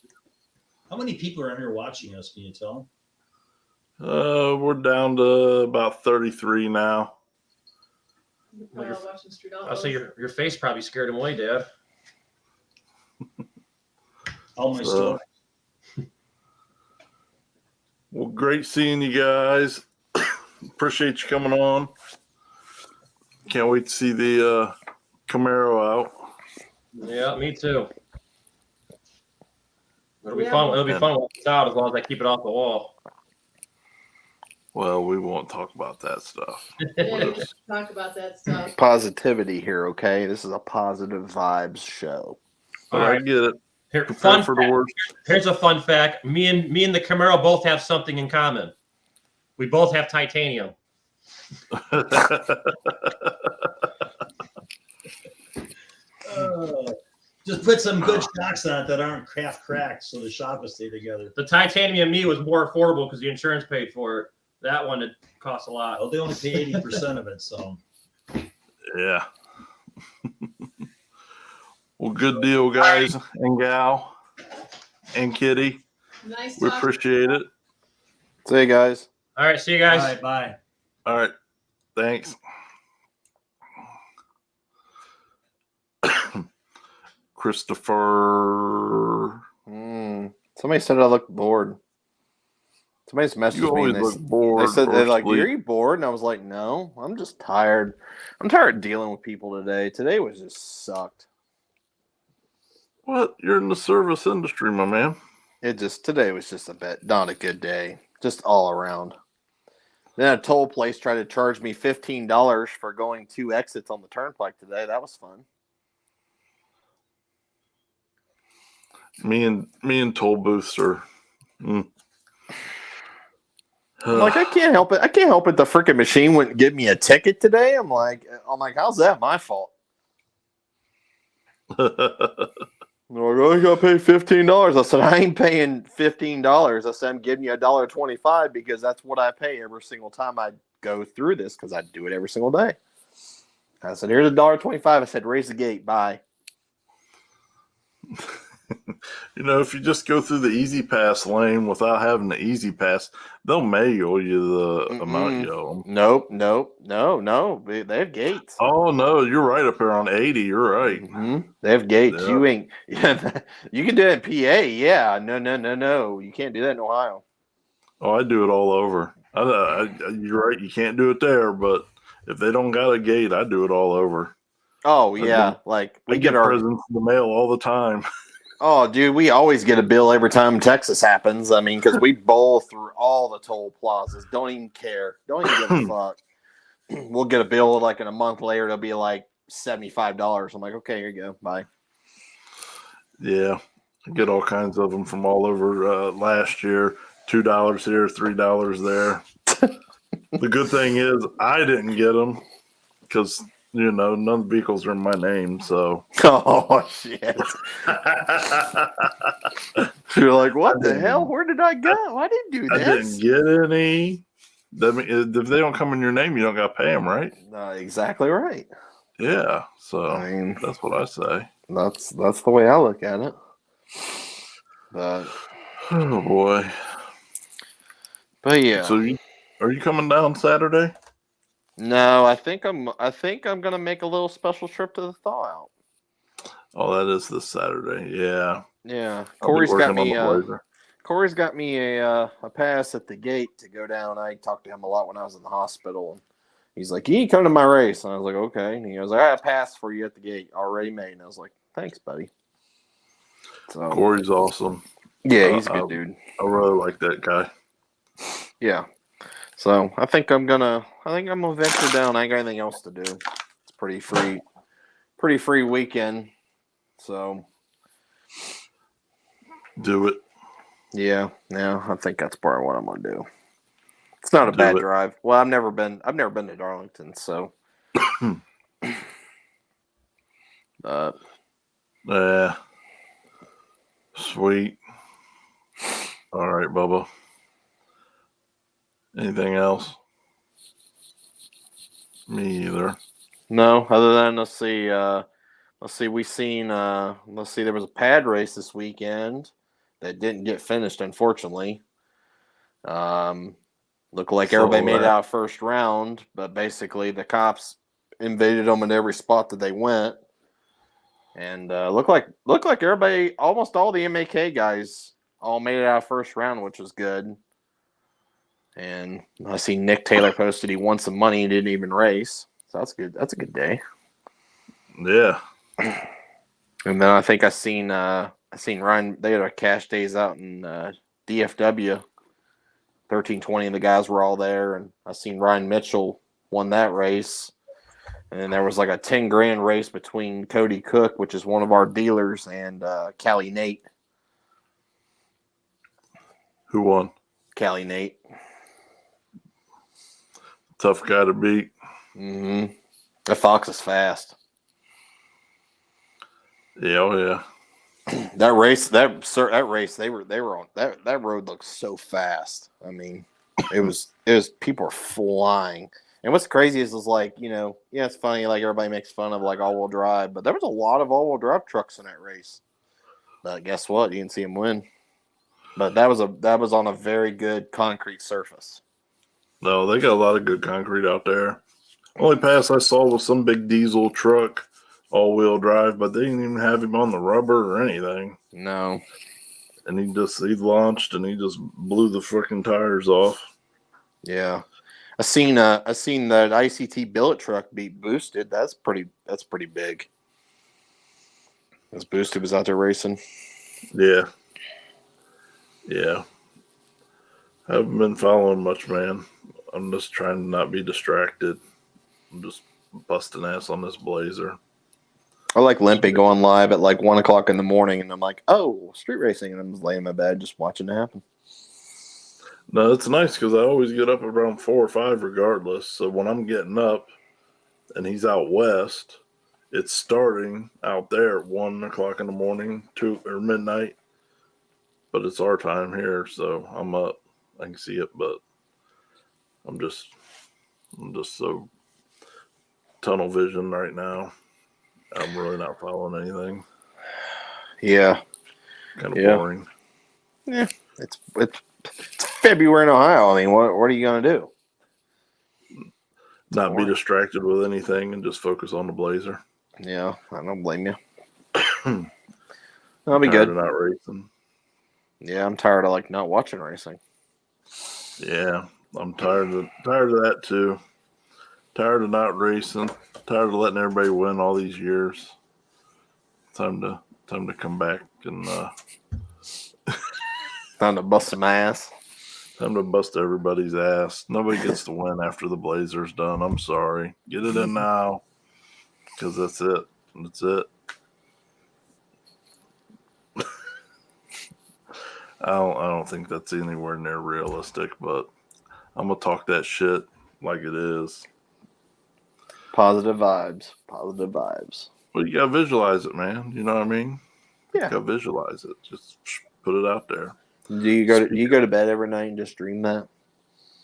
How many people are in here watching us? Can you tell? We're down to about 33 now. I'll say your face probably scared him away, Dad. All my stories. Well, great seeing you guys. Appreciate you coming on. Can't wait to see the Camaro out. Yeah, me too. It'll be fun. It'll be fun when it's out as long as I keep it off the wall. Well, we won't talk about that stuff. Yeah, we can talk about that stuff. Positivity here, okay? This is a positive vibes show. But I get it. Here, Prepare for the worst. Here's a fun fact. Me and the Camaro both have something in common. We both have titanium. Just put some good shocks on it that aren't half cracked so the shock will stay together. The titanium me was more affordable because the insurance paid for it. That one it cost a lot. Well, they only pay 80% of it, so. Yeah. Well, good deal, guys and gal and Kitty. Nice We talking. appreciate it. See you guys. All right, see you guys. All right, bye. All right. Thanks. Christopher. Somebody said I look bored. Somebody's messaged You me. always And look bored. they said or they're like, asleep. "Are you bored?" And I was like, "No, I'm just tired. I'm tired of dealing with people today. Today was just sucked. What? You're in the service industry, my man. Today was just a bit not a good day, just all around." Then a toll place tried to charge me $15 for going 2 exits on the turnpike today. That was fun. Me and toll booths are. I'm like, I can't help it. I can't help it. The freaking machine wouldn't give me a ticket today. I'm like, how's that my fault? They're like, oh, you gotta pay $15. I said, I ain't paying $15. I said, I'm giving you $1.25 because that's what I pay every single time I go through this because I do it every single day. I said, here's $1.25. I said, raise the gate. Bye. You know, if you just go through the easy pass lane without having the easy pass, they'll mail you the amount you owe them. Nope. No. They have gates. Oh no, you're right up there on 80. You're right. They have gates. Yeah. You ain't. You can do that in PA. Yeah. No. You can't do that in Ohio. Oh, I do it all over. You're right. You can't do it there, but if they don't got a gate, I do it all over. Oh yeah, like I get presents in the mail all the time. Oh, dude, we always get a bill every time Texas happens. I mean, because we bowl through all the toll plazas. Don't even care. Don't even give a fuck. We'll get a bill like in a month later. It'll be like $75. I'm like, okay, here you go. Bye. Yeah, I get all kinds of them from all over. Last year, $2 here, $3 there. The good thing is I didn't get them because, you know, none of the vehicles are in my name. So. Oh, shit. You're like, what the hell? Where did I go? I didn't do this. I didn't get any. If they don't come in your name, you don't got to pay them, right? Exactly right. Yeah. So I mean, that's what I say. That's the way I look at it. But Oh boy. But yeah. So are you coming down Saturday? No, I think I'm gonna make a little special trip to the thaw out. Oh, that is this Saturday. Yeah. Yeah. Corey's got me a pass at the gate to go down. I talked to him a lot when I was in the hospital, and he's like, "You can come to my race." And I was like, "Okay." And he goes, "I got a pass for you at the gate already made." And I was like, "Thanks, buddy." So Corey's awesome. Yeah, he's a good dude. I really like that guy. Yeah. So I think I'm gonna venture down. I ain't got anything else to do. It's pretty free weekend. So do it. Yeah, I think that's part of what I'm gonna do. It's not a bad drive. Well, I've never been to Darlington, so yeah. Sweet. All right, Bubba. Anything else? Me either. No, other than let's see, there was a pad race this weekend that didn't get finished, unfortunately. Looked like everybody made it out first round, but basically the cops invaded them in every spot that they went. And looked like everybody, almost all the MAK guys, all made it out first round, which was good. And I see Nick Taylor posted he won some money and didn't even race, so that's good. That's a good day. Yeah. And then I think I seen Ryan. They had a cash days out in DFW. 1320, and the guys were all there. And I seen Ryan Mitchell won that race. And then there was like a $10,000 race between Cody Cook, which is one of our dealers, and Callie Nate. Who won? Callie Nate. Tough guy to beat. Mm-hmm. The Fox is fast. Yeah, oh yeah. That race, they were on that road looks so fast. I mean, it was people were flying. And what's crazy is like, you know, yeah, it's funny, like everybody makes fun of like all-wheel drive, but there was a lot of all-wheel drive trucks in that race. But guess what? You didn't see them win. But that was on a very good concrete surface. No, they got a lot of good concrete out there. Only pass I saw was some big diesel truck, all-wheel drive, but they didn't even have him on the rubber or anything. No. And he launched and he just blew the freaking tires off. Yeah. I seen that ICT billet truck beat Boosted. That's pretty big. As Boosted was out there racing. Yeah. Yeah. I haven't been following much, man. I'm just trying to not be distracted. I'm just busting ass on this Blazer. I like Limpy going live at like 1:00 in the morning, and I'm like, oh, street racing, and I'm just laying in my bed just watching it happen. No, it's nice because I always get up around 4 or 5 regardless. So when I'm getting up and he's out west, it's starting out there at 1:00 in the morning, 2 or midnight. But it's our time here, so I'm up. I can see it, but I'm just so tunnel vision right now. I'm really not following anything. Yeah. Kind of Yeah. boring. Yeah, it's February in Ohio. I mean, what are you gonna do? Not be boring. distracted with anything and just focus on the Blazer. Yeah, I don't blame you. I'm I'll be tired good. of not racing. Yeah, I'm tired of like not watching racing. Yeah, I'm tired of that too. Tired of not racing. Tired of letting everybody win all these years. Time to come back and Time to bust some ass. time to bust everybody's ass. Nobody gets to win after the Blazer's done. I'm sorry. Get it in now, because that's it. That's it. I don't think that's anywhere near realistic, but I'm gonna talk that shit like it is. Positive vibes. Positive vibes. Well, you gotta visualize it, man. You know what I mean? Yeah. You gotta visualize it. Just put it out there. Do you go to bed every night and just dream that?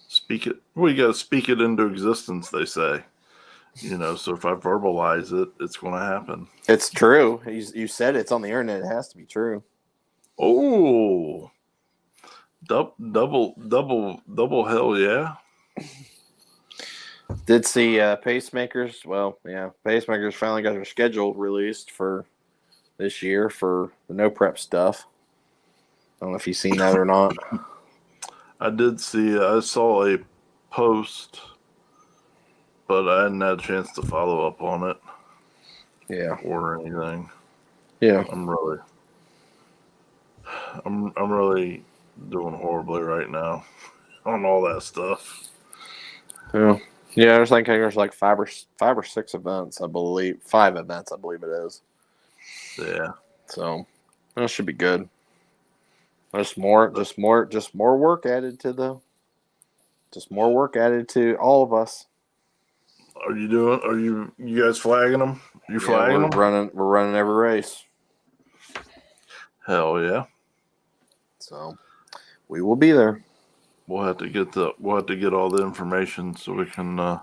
Speak it. Well, you gotta speak it into existence. They say. You know, so if I verbalize it, it's gonna happen. It's true. You said it's on the internet. It has to be true. Oh, double hell yeah. Did see Pacemakers. Well, yeah, Pacemakers finally got their schedule released for this year for the no prep stuff. I don't know if you've seen that or not. I did see. I saw a post, but I hadn't had a chance to follow up on it. Yeah. Or anything. Yeah. I'm really doing horribly right now on all that stuff. Yeah. Yeah, there's like five or six events, I believe. 5 events, I believe it is. Yeah. So that should be good. Just more work added to all of us. Are you guys flagging them? You flagging them? We're running every race. Hell yeah. So we will be there. We'll have to get all the information so we can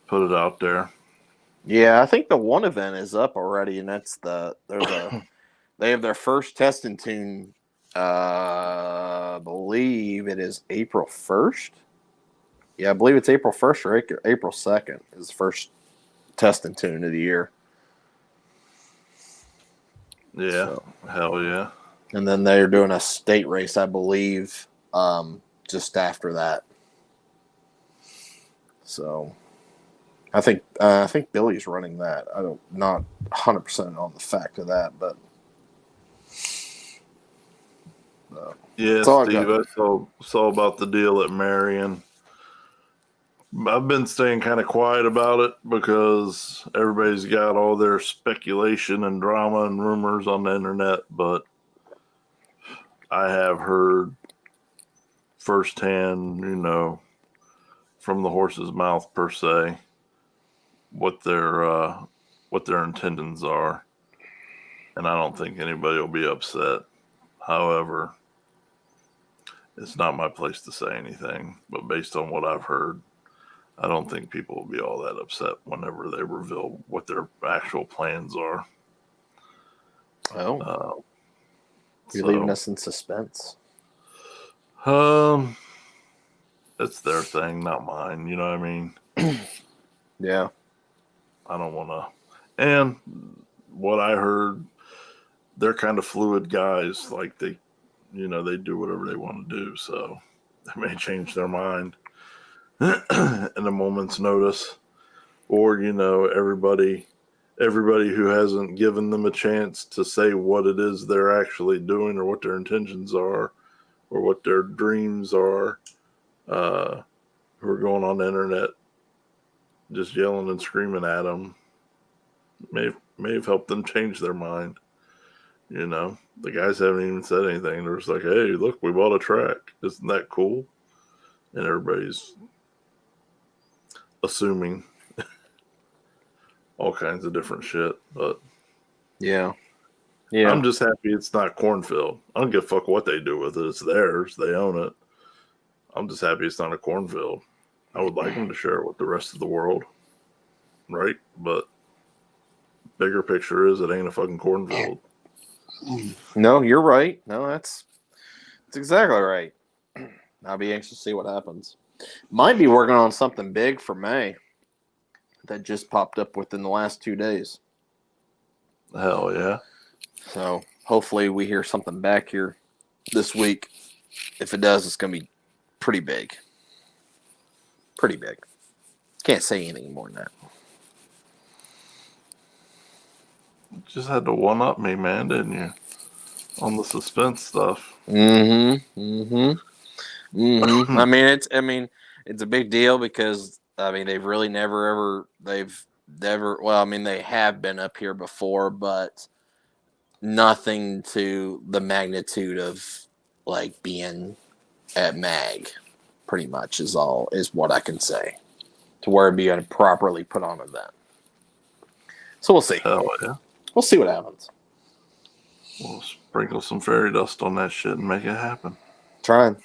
put it out there. Yeah, I think the one event is up already, and that's they have their first test and tune. I believe it is April 1st. Yeah, I believe it's April 1st or April 2nd is the first test and tune of the year. Yeah, So, hell yeah. and then they're doing a state race, I believe, just after that. So I think Billy's running that. Not 100% on the fact of that, but Yeah, all I Steve, got. I saw about the deal at Marion. I've been staying kind of quiet about it because everybody's got all their speculation and drama and rumors on the internet, but I have heard firsthand, from the horse's mouth per se, what their intentions are, and I don't think anybody will be upset. However, it's not my place to say anything, but based on what I've heard, I don't think people will be all that upset whenever they reveal what their actual plans are. Oh, you're leaving us in suspense. It's their thing, not mine. You know what I mean? Yeah. I don't want to. And what I heard, they're kind of fluid guys. Like they do whatever they want to do. So they may change their mind in a moment's notice, or everybody who hasn't given them a chance to say what it is they're actually doing or what their intentions are or what their dreams are, who are going on the internet just yelling and screaming at them, may have helped them change their mind. The guys haven't even said anything. They're just like, hey, look, we bought a track, isn't that cool? And everybody's assuming all kinds of different shit, but Yeah. I'm just happy it's not cornfield. I don't give a fuck what they do with it. It's theirs. They own it. I'm just happy it's not a cornfield. I would like them to share it with the rest of the world, right? But bigger picture is it ain't a fucking cornfield. No, you're right. No, that's exactly right. I'll be anxious to see what happens. Might be working on something big for May that just popped up within the last 2 days. Hell yeah. So hopefully we hear something back here this week. If it does, it's going to be pretty big. Pretty big. Can't say anything more than that. Just had to one up me, man, didn't you? On the suspense stuff. I mean, it's a big deal because they've really they have been up here before, but nothing to the magnitude of like being at MAG. Pretty much is what I can say to where it'd be a properly put on event. So we'll see. Hell yeah. We'll see what happens. We'll sprinkle some fairy dust on that shit and make it happen. Trying.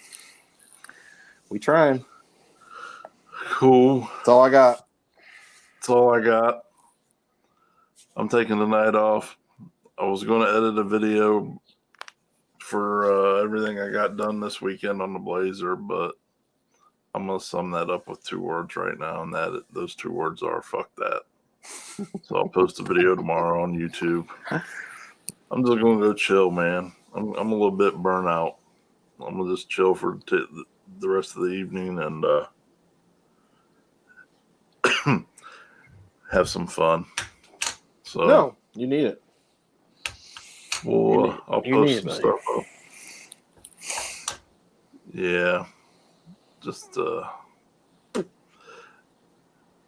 We trying. Cool. That's all I got. That's all I got. I'm taking the night off. I was going to edit a video for everything I got done this weekend on the Blazer, but I'm going to sum that up with 2 words right now, and those 2 words are fuck that. So I'll post a video tomorrow on YouTube. I'm just going to go chill, man. I'm a little bit burnt out. I'm going to just chill for the rest of the evening and have some fun. So No, you need it. I'll post some stuff up. Yeah. Just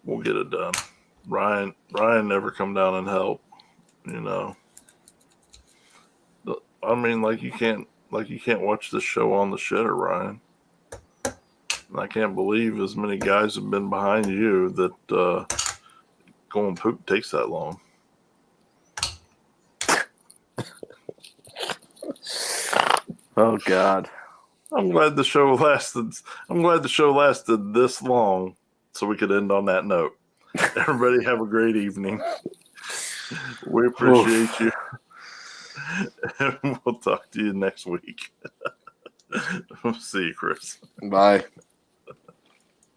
we'll get it done. Ryan never come down and help, you know. I mean, you can't watch this show on the shitter, Ryan. And I can't believe as many guys have been behind you that going poop takes that long. Oh God. I'm glad the show lasted this long so we could end on that note. Everybody have a great evening. We appreciate you. And we'll talk to you next week. See you, Chris. Bye.